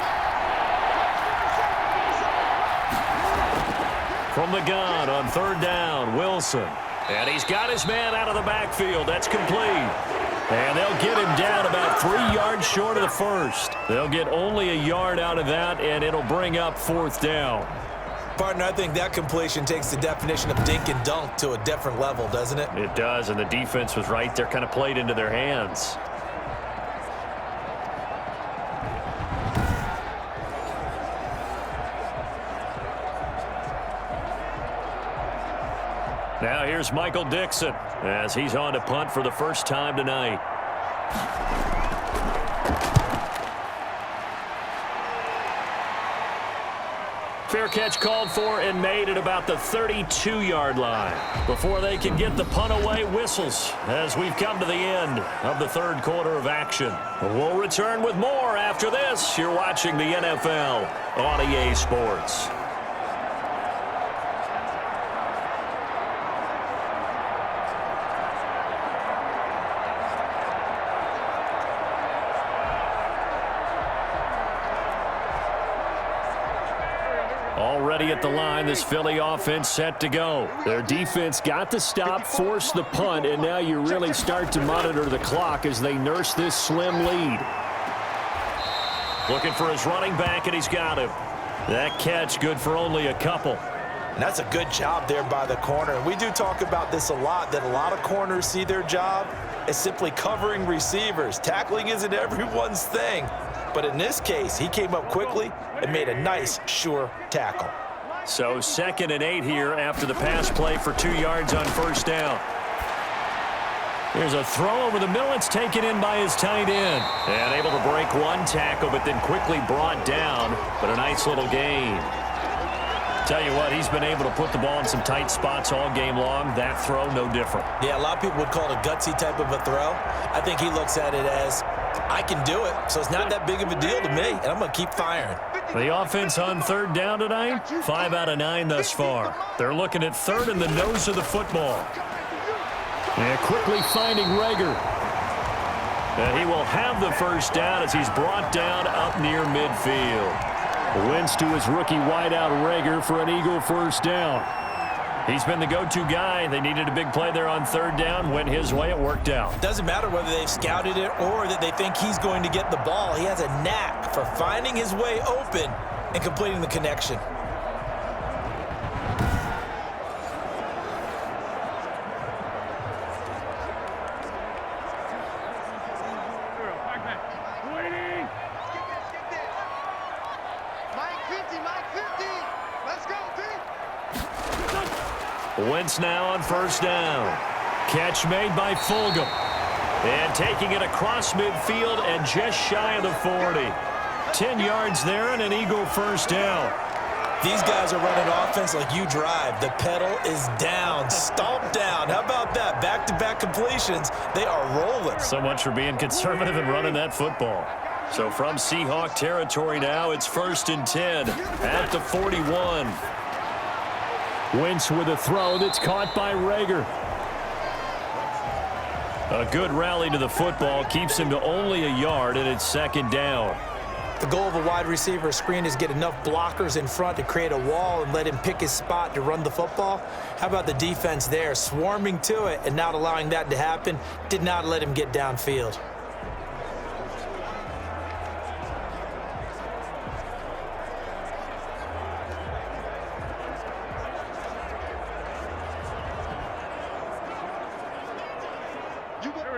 B: From the gun on 3rd down, Wilson. And he's got his man out of the backfield. That's complete. And they'll get him down about 3 yards short of the first. They'll get only a yard out of that, and it'll bring up 4th down.
C: Partner, I think that completion takes the definition of dink and dunk to a different level, doesn't it?
B: It does, and the defense was right there, kind of played into their hands. Now here's Michael Dixon as he's on to punt for the first time tonight. Fair catch called for and made at about the 32-yard line. Before they can get the punt away, whistles as we've come to the end of the 3rd quarter of action. We'll return with more after this. You're watching the NFL on EA Sports. Already at the line, this Philly offense set to go. Their defense got the stop, forced the punt, and now you really start to monitor the clock as they nurse this slim lead. Looking for his running back, and he's got him. That catch good for only a couple.
C: And that's a good job there by the corner. And we do talk about this a lot, that a lot of corners see their job as simply covering receivers. Tackling isn't everyone's thing. But in this case, he came up quickly and made a nice, sure tackle.
B: So 2nd and 8 here after the pass play for 2 yards on 1st down. There's a throw over the middle. It's taken in by his tight end. And able to break one tackle, but then quickly brought down. But a nice little gain. Tell you what, he's been able to put the ball in some tight spots all game long. That throw, no different.
C: Yeah, a lot of people would call it a gutsy type of a throw. I think he looks at it as, I can do it, so it's not that big of a deal to me, and I'm going to keep firing.
B: The offense on 3rd down tonight, 5 out of 9 thus far. They're looking at 3rd in the nose of the football. And quickly finding Rager. And he will have the 1st down as he's brought down up near midfield. Wentz to his rookie wideout Rager for an Eagle 1st down. He's been the go-to guy. They needed a big play there on 3rd down. Went his way. It worked out.
C: Doesn't matter whether they've scouted it or that they think he's going to get the ball. He has a knack for finding his way open and completing the connection.
B: Wentz now on 1st down. Catch made by Fulgham. And taking it across midfield and just shy of the 40. 10 yards there and an Eagle 1st down.
C: These guys are running offense like you drive. The pedal is down, stomped down. How about that? Back-to-back completions. They are rolling.
B: So much for being conservative and running that football. So from Seahawk territory now, it's 1st and 10 at the 41. Wentz with a throw that's caught by Rager. A good rally to the football keeps him to only a yard, and it's 2nd down.
C: The goal of a wide receiver screen is get enough blockers in front to create a wall and let him pick his spot to run the football. How about the defense there, swarming to it and not allowing that to happen? Did not let him get downfield.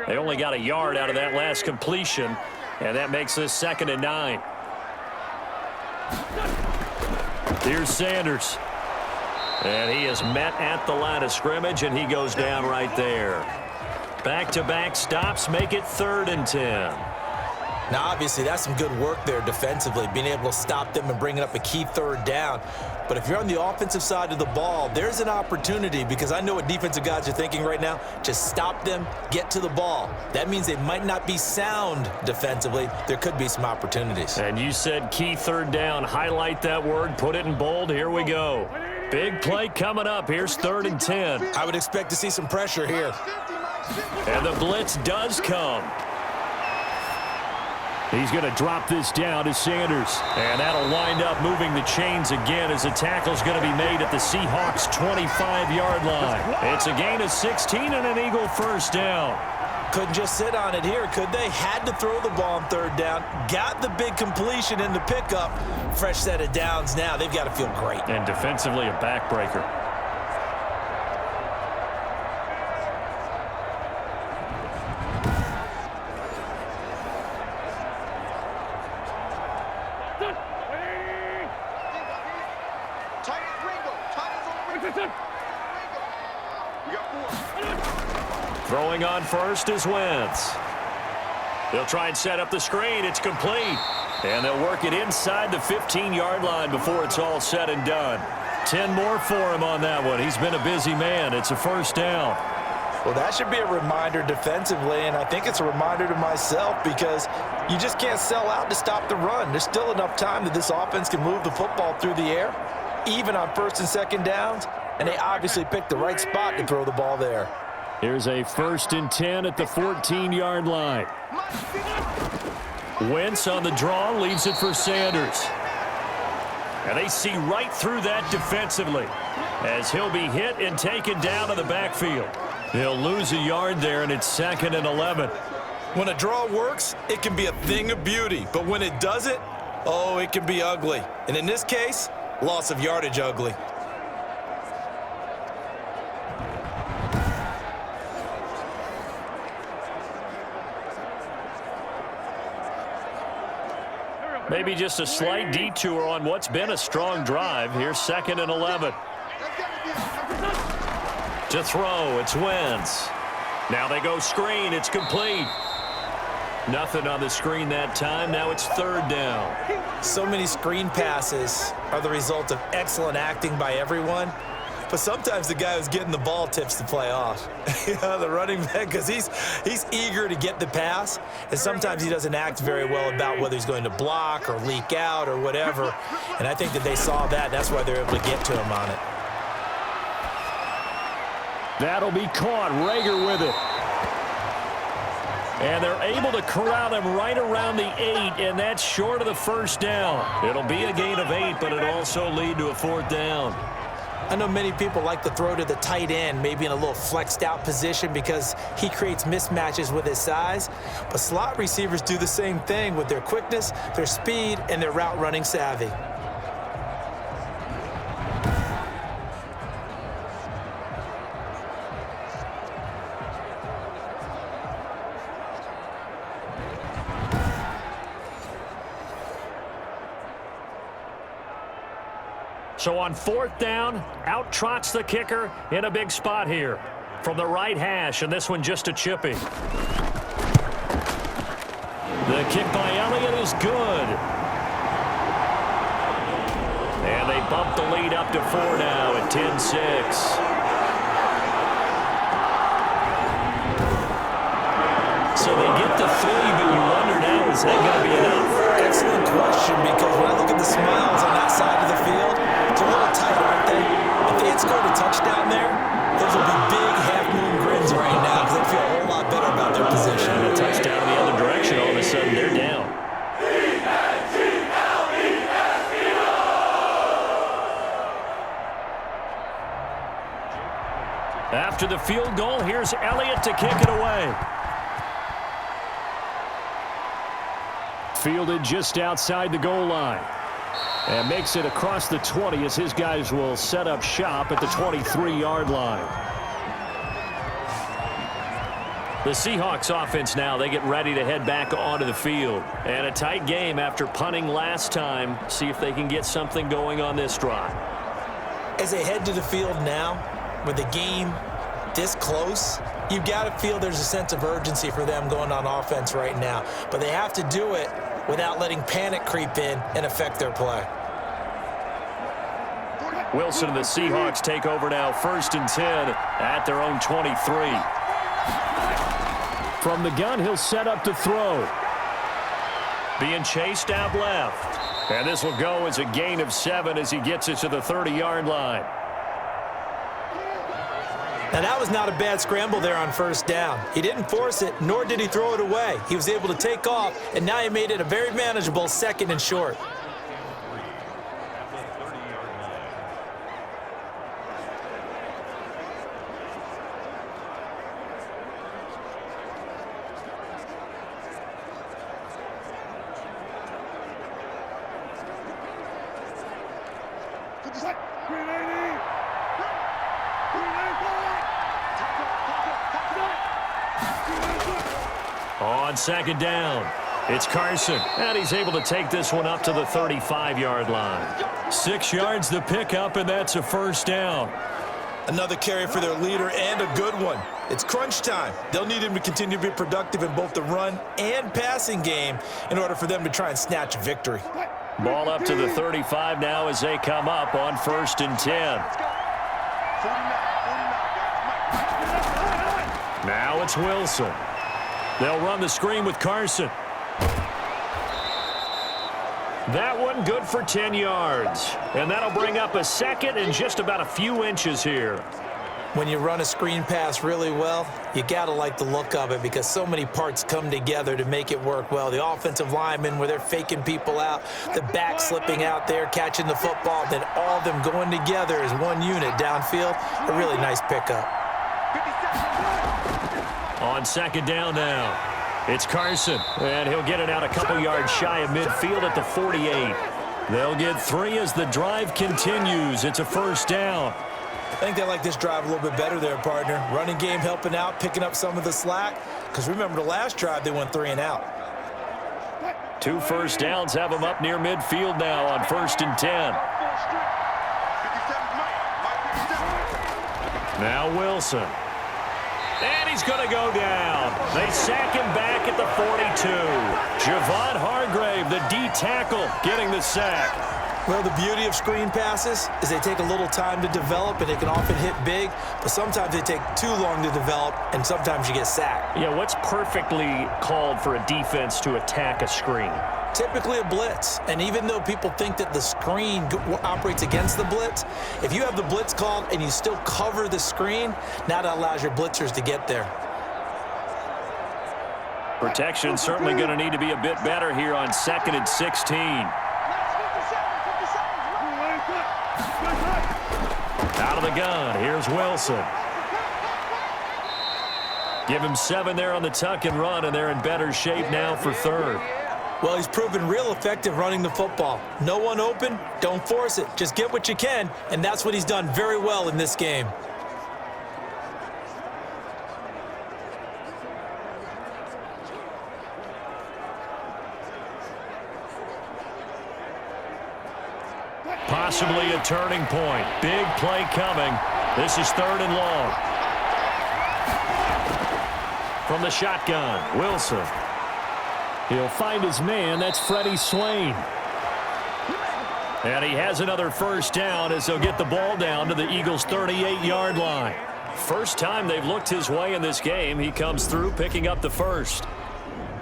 B: They only got a yard out of that last completion, and that makes this 2nd and 9. Here's Sanders. And he is met at the line of scrimmage, and he goes down right there. Back-to-back stops make it 3rd and 10.
C: Now, obviously, that's some good work there defensively, being able to stop them and bringing up a key third down. But if you're on the offensive side of the ball, there's an opportunity, because I know what defensive guys are thinking right now. Just stop them, get to the ball. That means they might not be sound defensively. There could be some opportunities.
B: And you said key third down. Highlight that word, put it in bold. Here we go. Big play coming up. Here's 3rd and 10.
C: I would expect to see some pressure here.
B: And the blitz does come. He's going to drop this down to Sanders. And that'll wind up moving the chains again as the tackle's going to be made at the Seahawks' 25-yard line. It's a gain of 16 and an Eagle first down.
C: Couldn't just sit on it here, could they? Had to throw the ball on 3rd down. Got the big completion in the pickup. Fresh set of downs now. They've got to feel great.
B: And defensively, a backbreaker. Throwing on first is Wentz. They'll try and set up the screen. It's complete. And they'll work it inside the 15-yard line before it's all said and done. 10 more for him on that one. He's been a busy man. It's a first down.
C: Well, that should be a reminder defensively, and I think it's a reminder to myself, because you just can't sell out to stop the run. There's still enough time that this offense can move the football through the air, even on 1st and 2nd downs, and they obviously picked the right spot to throw the ball there.
B: Here's a 1st and 10 at the 14-yard line. Wentz on the draw, leaves it for Sanders. And they see right through that defensively as he'll be hit and taken down to the backfield. They'll lose a yard there, and it's 2nd and 11.
C: When a draw works, it can be a thing of beauty. But when it doesn't, oh, it can be ugly. And in this case, loss of yardage ugly.
B: Maybe just a slight detour on what's been a strong drive. Here's 2nd and 11. To throw, it's Wentz. Now they go screen. It's complete. Nothing on the screen that time. Now it's 3rd down.
C: So many screen passes are the result of excellent acting by everyone. But sometimes the guy who's getting the ball tips the play off. The running back, because he's eager to get the pass, and sometimes he doesn't act very well about whether he's going to block or leak out or whatever. And I think that they saw that. That's why they're able to get to him on it.
B: That'll be caught. Rager with it. And they're able to corral him right around the 8, and that's short of the first down. It'll be a gain of 8, but it'll also lead to a 4th down.
C: I know many people like to throw to the tight end, maybe in a little flexed out position, because he creates mismatches with his size. But slot receivers do the same thing with their quickness, their speed, and their route running savvy.
B: So on 4th down, out trots the kicker in a big spot here. From the right hash, and this one just a chippy. The kick by Elliott is good. And they bump the lead up to 4 now at 10-6. So they get to 3, but you wonder now, is that going to be enough?
C: Excellent question, because when I look at the smiles on that side of the field, it's a little tight, aren't they? If they had scored a touchdown there, those would be big half-moon grins right now, because they feel a whole lot better about their position.
B: And a touchdown in the other direction, all of a sudden they're down. After the field goal, here's Elliott to kick it away. Fielded just outside the goal line. And makes it across the 20 as his guys will set up shop at the 23-yard line. The Seahawks offense now, they get ready to head back onto the field. And a tight game after punting last time. See if they can get something going on this drive.
C: As they head to the field now, with the game this close, you've got to feel there's a sense of urgency for them going on offense right now. But they have to do it without letting panic creep in and affect their play.
B: Wilson and the Seahawks take over now, 1st and 10 at their own 23. From the gun, he'll set up to throw. Being chased out left. And this will go as a gain of 7 as he gets it to the 30-yard line.
C: Now, that was not a bad scramble there on 1st down. He didn't force it, nor did he throw it away. He was able to take off, and now he made it a very manageable 2nd and short.
B: On 2nd down, it's Carson, and he's able to take this one up to the 35-yard line. 6 yards the pickup, and that's a 1st down.
C: Another carry for their leader, and a good one. It's crunch time. They'll need him to continue to be productive in both the run and passing game in order for them to try and snatch a victory.
B: Ball up to the 35 now as they come up on 1st and 10. Now it's Wilson. They'll run the screen with Carson. That one good for 10 yards. And that'll bring up a 2nd and just about a few inches here.
C: When you run a screen pass really well, you got to like the look of it because so many parts come together to make it work well. The offensive linemen, where they're faking people out, the back slipping out there, catching the football, then all of them going together as one unit downfield. A really nice pickup.
B: On 2nd down now, it's Carson, and he'll get it out a couple yards shy of midfield at the 48. They'll get 3 as the drive continues. It's a 1st down.
C: I think they like this drive a little bit better there, partner. Running game helping out, picking up some of the slack. Because remember, the last drive, they went 3 and out.
B: 2 1st downs have them up near midfield now on 1st and 10. Now Wilson. And he's going to go down. They sack him back at the 42. Javon Hargrave, the D tackle, getting the sack.
C: Well, the beauty of screen passes is they take a little time to develop, and they can often hit big, but sometimes they take too long to develop, and sometimes you get sacked.
B: Yeah, what's perfectly called for a defense to attack a screen?
C: Typically a blitz, and even though people think that the screen operates against the blitz, if you have the blitz called and you still cover the screen, now that allows your blitzers to get there.
B: Protection certainly going to need to be a bit better here on 2nd and 16. Out of the gun, here's Wilson. Give him 7 there on the tuck and run, and they're in better shape now for 3rd.
C: Well, he's proven real effective running the football. No one open, don't force it. Just get what you can, and that's what he's done very well in this game.
B: Possibly a turning point. Big play coming. This is 3rd and long. From the shotgun, Wilson. He'll find his man. That's Freddie Swain. And he has another 1st down as they'll get the ball down to the Eagles' 38-yard line. First time they've looked his way in this game. He comes through picking up the 1st.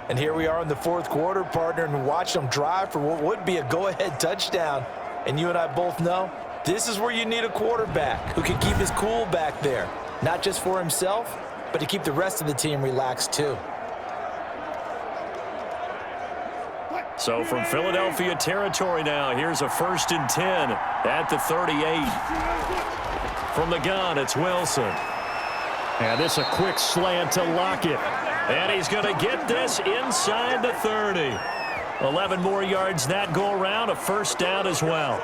C: And here we are in the 4th quarter, partner, and watch them drive for what would be a go-ahead touchdown. And you and I both know this is where you need a quarterback who can keep his cool back there. Not just for himself, but to keep the rest of the team relaxed too.
B: So from Philadelphia territory now, here's a 1st and 10 at the 38. From the gun, it's Wilson. And this a quick slant to Lockett. And he's going to get this inside the 30. 11 more yards that go around, a 1st down as well.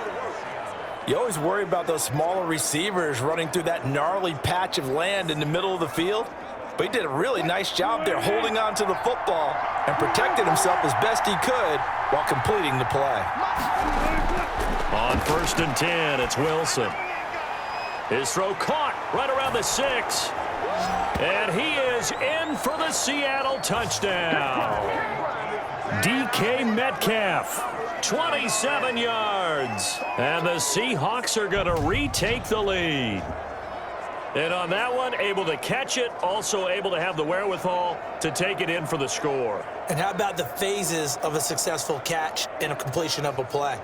C: You always worry about those smaller receivers running through that gnarly patch of land in the middle of the field. But he did a really nice job there holding on to the football and protected himself as best he could while completing the play.
B: On 1st and 10, it's Wilson. His throw caught right around the 6. And he is in for the Seattle touchdown. DK Metcalf, 27 yards. And the Seahawks are going to retake the lead. And on that one, able to catch it, also able to have the wherewithal to take it in for the score.
C: And how about the phases of a successful catch and a completion of a play?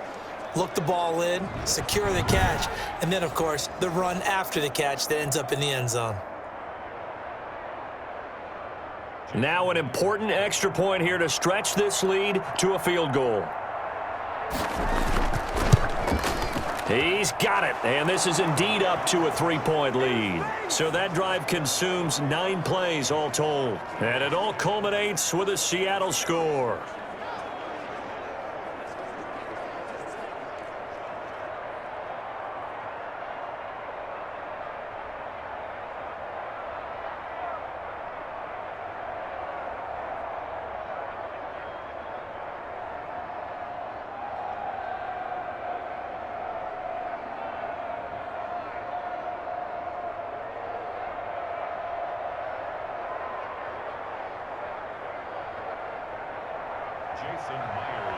C: Look the ball in, secure the catch, and then, of course, the run after the catch that ends up in the end zone.
B: Now an important extra point here to stretch this lead to a field goal. He's got it, and this is indeed up to a 3-point lead. So that drive consumes 9 plays all told. And it all culminates with a Seattle score.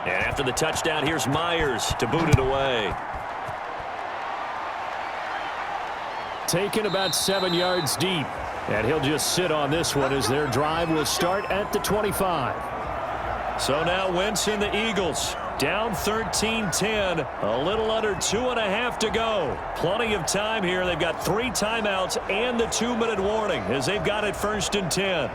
B: And after the touchdown, here's Myers to boot it away. Taken about 7 yards deep. And he'll just sit on this one as their drive will start at the 25. So now Wentz and the Eagles down 13-10. A little under 2.5 to go. Plenty of time here. They've got 3 timeouts and the 2-minute warning as they've got it 1st and 10.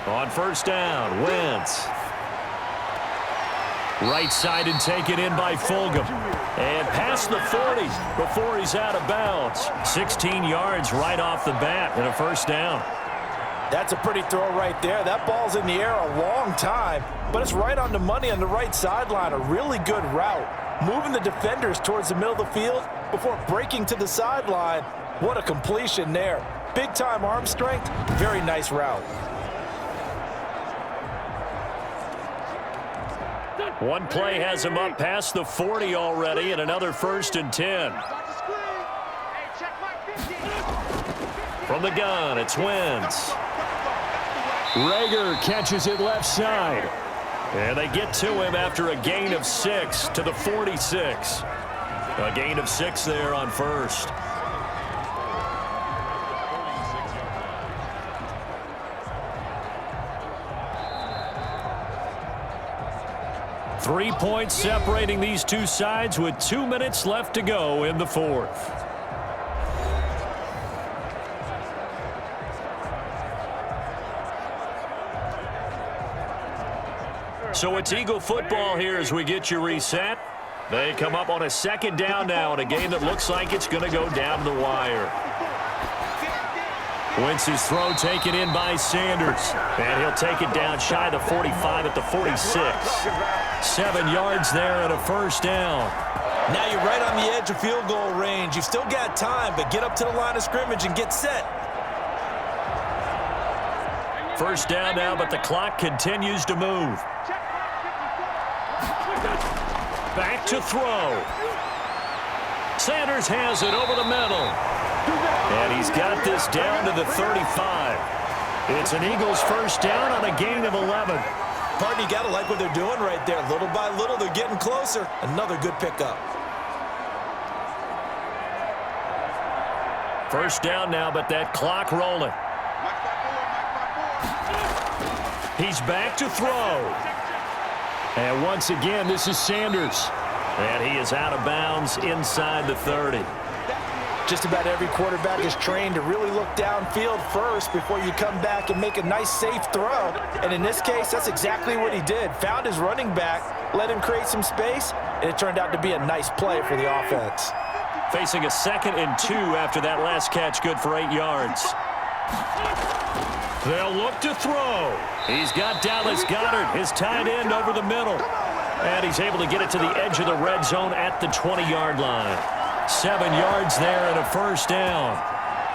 B: On 1st down, Wentz. Right side and taken in by Fulgham. And past the 40 before he's out of bounds. 16 yards right off the bat and a 1st down.
C: That's a pretty throw right there. That ball's in the air a long time, but it's right on the money on the right sideline. A really good route. Moving the defenders towards the middle of the field before breaking to the sideline. What a completion there. Big-time arm strength. Very nice route.
B: One play has him up past the 40 already and another 1st and 10. From the gun, it's Wentz. Rager catches it left side. And they get to him after a gain of 6 to the 46. A gain of 6 there on 1st. Three points separating these two sides with 2 minutes left to go in the 4th. So it's Eagle football here as we get you reset. They come up on a 2nd down now in a game that looks like it's going to go down the wire. Wentz's throw taken in by Sanders. And he'll take it down shy of the 45 at the 46. 7 yards there and a 1st down.
C: Now you're right on the edge of field goal range. You've still got time, but get up to the line of scrimmage and get set.
B: 1st down now, but the clock continues to move. Back to throw. Sanders has it over the middle. And he's got this down to the 35. It's an Eagles 1st down on a gain of 11.
C: Partner, you got to like what they're doing right there. Little by little, they're getting closer. Another good pickup.
B: 1st down now, but that clock rolling. He's back to throw. And once again, this is Sanders. And he is out of bounds inside the 30.
C: Just about every quarterback is trained to really look downfield first before you come back and make a nice, safe throw. And in this case, that's exactly what he did. Found his running back, let him create some space, and it turned out to be a nice play for the offense.
B: Facing a 2nd and 2 after that last catch, good for 8 yards. They'll look to throw. He's got Dallas Goedert, his tight end, over the middle. And he's able to get it to the edge of the red zone at the 20-yard line. 7 yards there and a first down.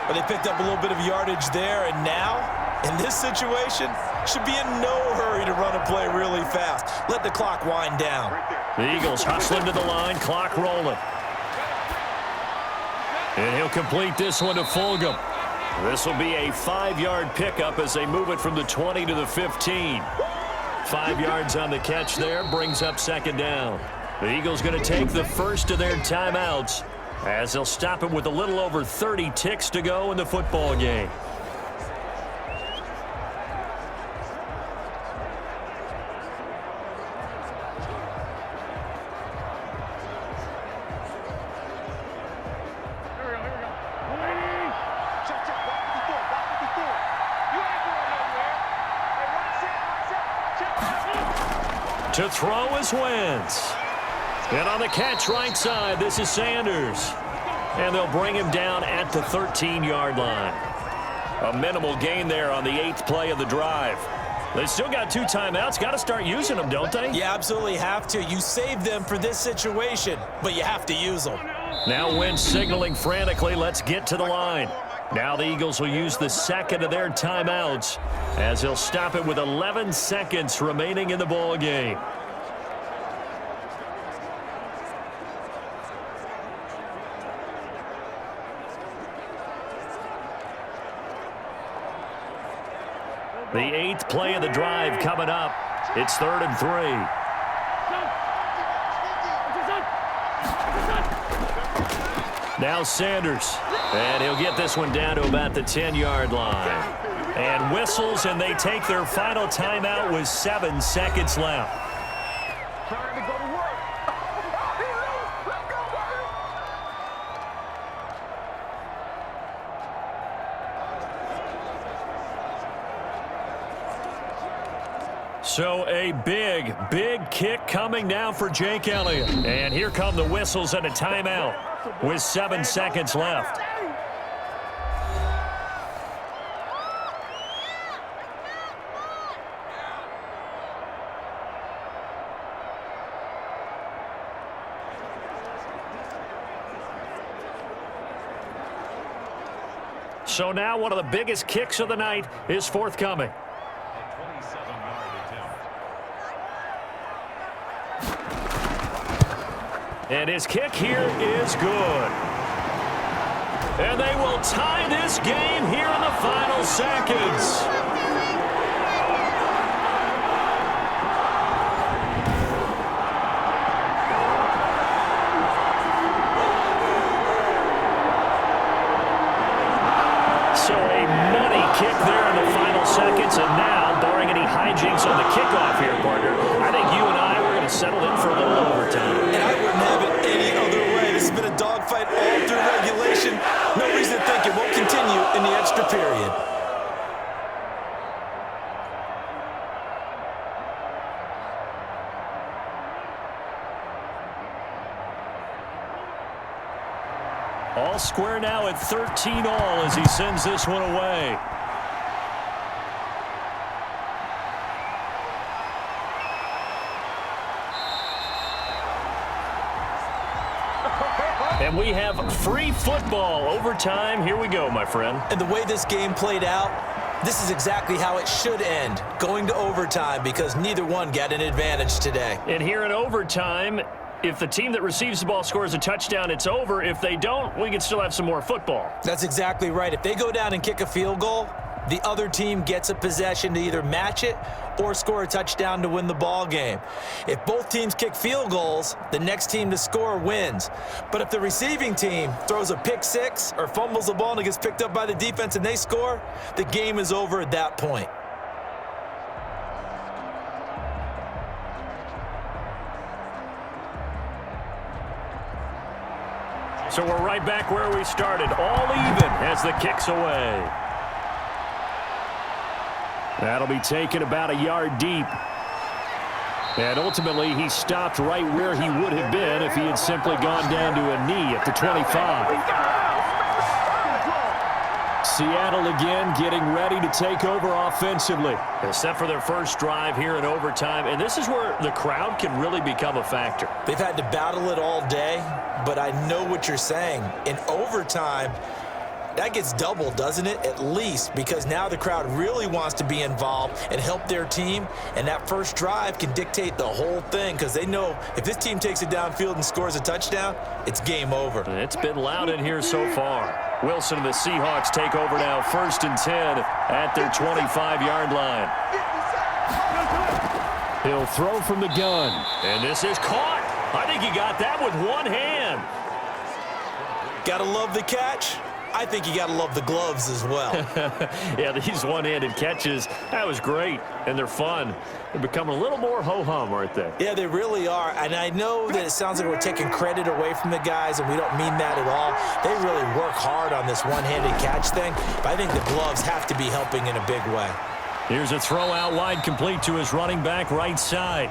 C: But they picked up a little bit of yardage there, and now, in this situation, should be in no hurry to run a play really fast. Let the clock wind down.
B: The Eagles hustling to the line, clock rolling. And he'll complete this one to Fulgham. This will be a 5-yard pickup as they move it from the 20 to the 15. 5 yards on the catch there, brings up second down. The Eagles going to take the first of their timeouts as they'll stop it with a little over 30 ticks to go in the football game. To throw is Wentz. And on the catch right side, this is Sanders. And they'll bring him down at the 13-yard line. A minimal gain there on the 8th play of the drive. They still got 2 timeouts. Got to start using them, don't they?
C: You absolutely have to. You save them for this situation, but you have to use them.
B: Now Wentz signaling frantically, let's get to the line. Now the Eagles will use the second of their timeouts as they'll stop it with 11 seconds remaining in the ball game. The 8th play of the drive coming up. It's 3rd and 3. Now Sanders. And he'll get this one down to about the 10-yard line. And whistles, and they take their final timeout with 7 seconds left. So a big, big kick coming now for Jake Elliott. And here come the whistles and a timeout with 7 seconds left. So now one of the biggest kicks of the night is forthcoming. And his kick here is good. And they will tie this game here in the final seconds. So a money kick there in the final seconds. And now, barring any hijinks on the kickoff here, partner, I think you and I were going to settle in for a little overtime.
C: And I wouldn't have it any other way. This has been a dogfight all through regulation. No reason to think it won't continue in the extra period.
B: All square now at 13 all as he sends this one away. And we have free football overtime. Here we go, my friend.
C: And the way this game played out, this is exactly how it should end, going to overtime, because neither one got an advantage today.
B: And here in overtime, if the team that receives the ball scores a touchdown, it's over. If they don't, we can still have some more football.
C: That's exactly right. If they go down and kick a field goal, the other team gets a possession to either match it or score a touchdown to win the ball game. If both teams kick field goals, the next team to score wins. But if the receiving team throws a pick six or fumbles the ball and it gets picked up by the defense and they score, the game is over at that point.
B: So we're right back where we started, all even as the kick's away. That'll be taken about a yard deep. And ultimately, he stopped right where he would have been if he had simply gone down to a knee at the 25. Seattle again getting ready to take over offensively. Except for their first drive here in overtime. And this is where the crowd can really become a factor.
C: They've had to battle it all day, but I know what you're saying. In overtime, that gets doubled, doesn't it? At least, because now the crowd really wants to be involved and help their team, and that first drive can dictate the whole thing because they know if this team takes it downfield and scores a touchdown, it's game over.
B: It's been loud in here so far. Wilson and the Seahawks take over now, 1st and 10 at their 25-yard line. He'll throw from the gun, and this is caught. I think he got that with one hand.
C: Gotta love the catch. I think you got to love the gloves as well.
B: Yeah, these one-handed catches, that was great, and they're fun. They're becoming a little more ho-hum, aren't they?
C: Yeah, they really are, and I know that it sounds like we're taking credit away from the guys, and we don't mean that at all. They really work hard on this one-handed catch thing, but I think the gloves have to be helping in a big way.
B: Here's a throw out wide, complete to his running back right side.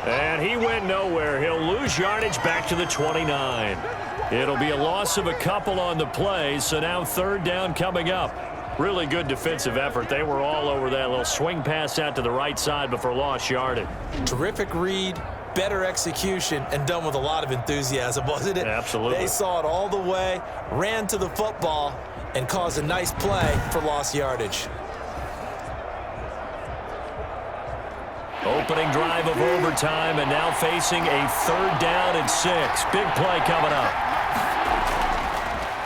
B: And he went nowhere. He'll lose yardage back to the 29. It'll be a loss of a couple on the play, so now 3rd down coming up. Really good defensive effort. They were all over that little swing pass out to the right side before lost yardage.
C: Terrific read, better execution, and done with a lot of enthusiasm, wasn't it?
B: Absolutely.
C: They saw it all the way, ran to the football, and caused a nice play for lost yardage.
B: Opening drive of overtime, and now facing a 3rd down and 6. Big play coming up.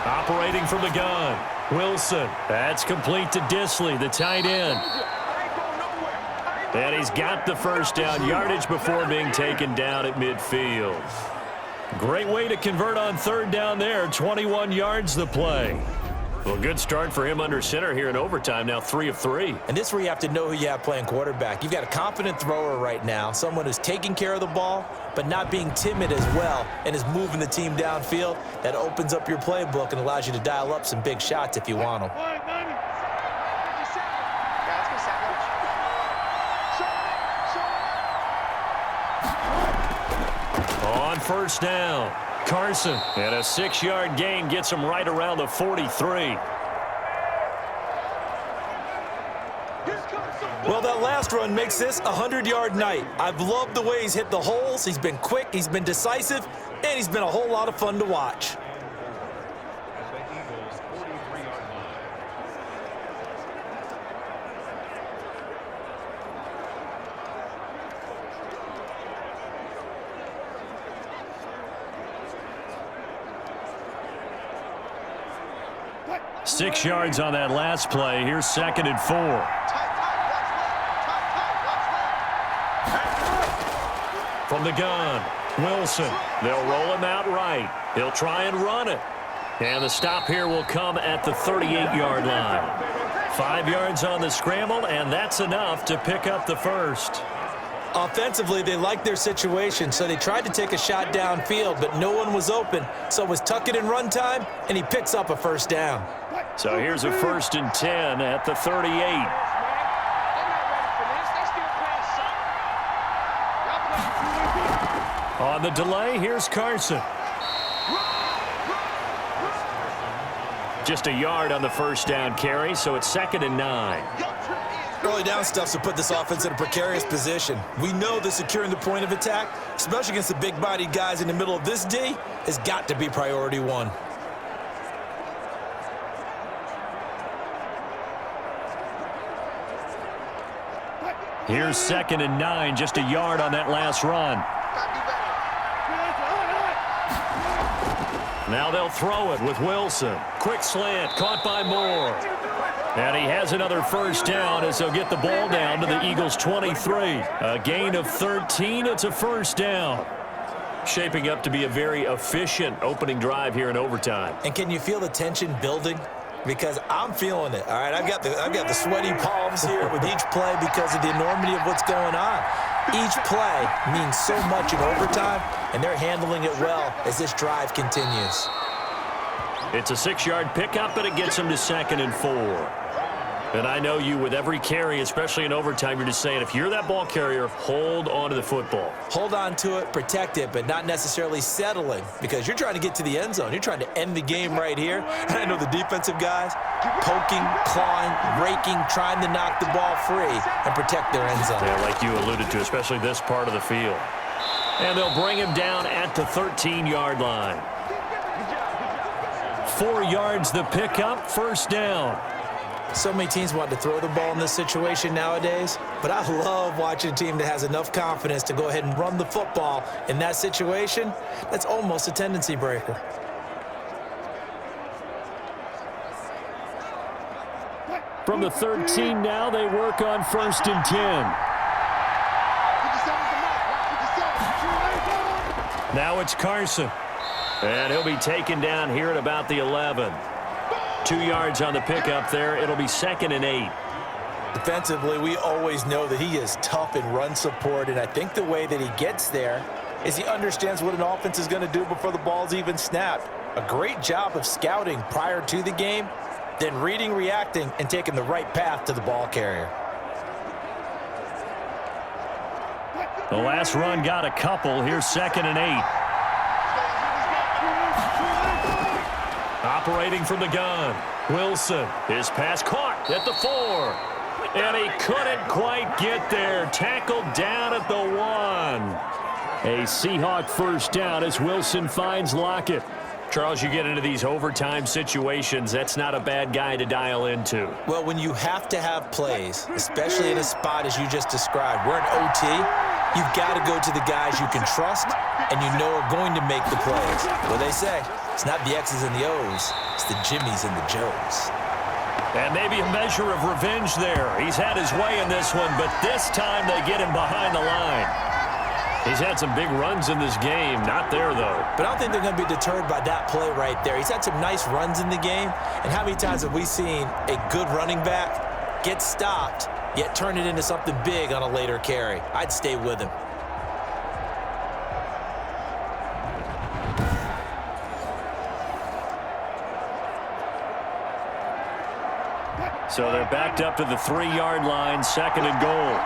B: Operating from the gun, Wilson. That's complete to Disley, the tight end. And he's got the 1st down, yardage before being taken down at midfield. Great way to convert on 3rd down there, 21 yards the play. Well, good start for him under center here in overtime, now 3 of 3.
C: And this is where you have to know who you have playing quarterback. You've got a confident thrower right now, someone who's taking care of the ball, but not being timid as well, and is moving the team downfield. That opens up your playbook and allows you to dial up some big shots if you want them.
B: On 1st down, Carson, and a 6-yard gain gets him right around the 43.
C: Well, that last run makes this a 100-yard night. I've loved the way he's hit the holes. He's been quick, he's been decisive, and he's been a whole lot of fun to watch.
B: Six yards on that last play. Here's 2nd and 4. From the gun, Wilson. They'll roll him out right. He'll try and run it. And the stop here will come at the 38-yard line. 5 yards on the scramble, and that's enough to pick up the 1st.
C: Offensively, they liked their situation, so they tried to take a shot downfield, but no one was open. So it was tuck it in run time, and he picks up a 1st down.
B: So here's a 1st and 10 at the 38. On the delay, here's Carson. Just a yard on the 1st down carry, so it's 2nd and 9.
C: Early down stuff's to put this offense in a precarious position. We know that securing the point of attack, especially against the big-bodied guys in the middle of this D, has got to be priority 1.
B: Here's 2nd and 9, just a yard on that last run. Now they'll throw it with Wilson. Quick slant, caught by Moore. And he has another 1st down as they'll get the ball down to the Eagles' 23. A gain of 13, it's a 1st down. Shaping up to be a very efficient opening drive here in overtime.
C: And can you feel the tension building? Because I'm feeling it, all right? I've got the sweaty palms here with each play because of the enormity of what's going on. Each play means so much in overtime, and they're handling it well as this drive continues.
B: It's a 6-yard pickup, but it gets them to 2nd and 4. And I know you, with every carry, especially in overtime, you're just saying, if you're that ball carrier, hold on to the football.
C: Hold on to it, protect it, but not necessarily settling, because you're trying to get to the end zone. You're trying to end the game right here. And I know the defensive guys, poking, clawing, raking, trying to knock the ball free and protect their end zone.
B: Yeah, like you alluded to, especially this part of the field. And they'll bring him down at the 13-yard line. 4 yards the pickup, first down.
C: So many teams want to throw the ball in this situation nowadays, but I love watching a team that has enough confidence to go ahead and run the football in that situation. That's almost a tendency breaker.
B: From the 13 now, they work on 1st and 10. Now it's Carson. And he'll be taken down here at about the 11. 2 yards on the pickup there. It'll be 2nd and 8.
C: Defensively, we always know that he is tough in run support, and I think the way that he gets there is he understands what an offense is going to do before the ball's even snapped. A great job of scouting prior to the game, then reading, reacting, and taking the right path to the ball carrier.
B: The last run got a couple. Here's 2nd and 8. Operating from the gun, Wilson. His pass caught at the 4. And he couldn't quite get there. Tackled down at the 1. A Seahawk first down as Wilson finds Lockett. Charles, you get into these overtime situations, that's not a bad guy to dial into.
C: Well, when you have to have plays, especially in a spot as you just described, we're in OT, you've got to go to the guys you can trust and you know are going to make the plays. What they say, it's not the X's and the O's, it's the Jimmies and the Joes.
B: And maybe a measure of revenge there. He's had his way in this one, but this time they get him behind the line. He's had some big runs in this game. Not there, though.
C: But I don't think they're going to be deterred by that play right there. He's had some nice runs in the game. And how many times have we seen a good running back get stopped, yet turn it into something big on a later carry? I'd stay with him.
B: So they're backed up to the 3-yard line, 2nd and goal.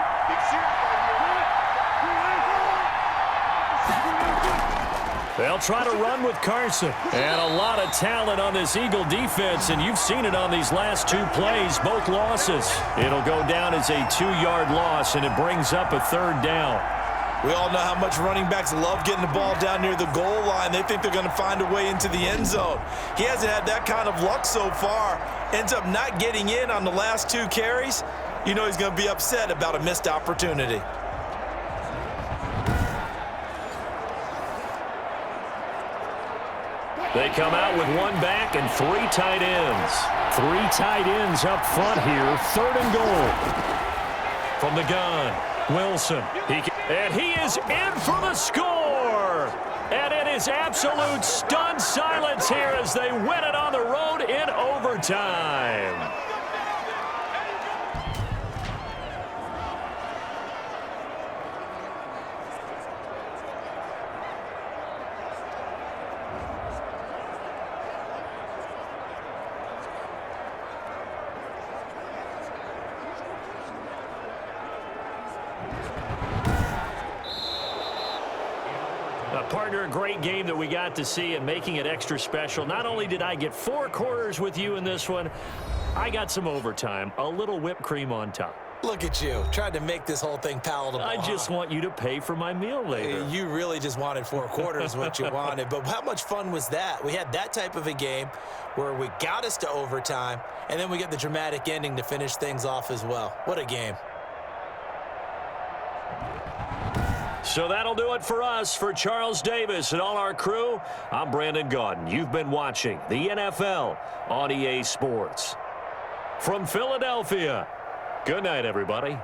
B: They'll try to run with Carson. And a lot of talent on this Eagle defense, and you've seen it on these last 2 plays, both losses. It'll go down as a 2-yard loss, and it brings up a 3rd down.
C: We all know how much running backs love getting the ball down near the goal line. They think they're going to find a way into the end zone. He hasn't had that kind of luck so far. Ends up not getting in on the last 2 carries. You know he's going to be upset about a missed opportunity.
B: They come out with 1 back and 3 tight ends. 3 tight ends up front here. 3rd and goal. From the gun, Wilson. And he is in for the score. And it is absolute stunned silence here as they win it on the road in overtime. Partner, a great game that we got to see and making it extra special. Not only did I get 4 quarters with you in this one, I got some overtime, a little whipped cream on top.
C: Look at you, trying to make this whole thing palatable.
B: I just want you to pay for my meal later.
C: You really just wanted 4 quarters what you wanted, but how much fun was that? We had that type of a game where we got us to overtime, and then we get the dramatic ending to finish things off as well. What a game.
B: So that'll do it for us. For Charles Davis and all our crew, I'm Brandon Gaudin. You've been watching the NFL on EA Sports. From Philadelphia, good night, everybody.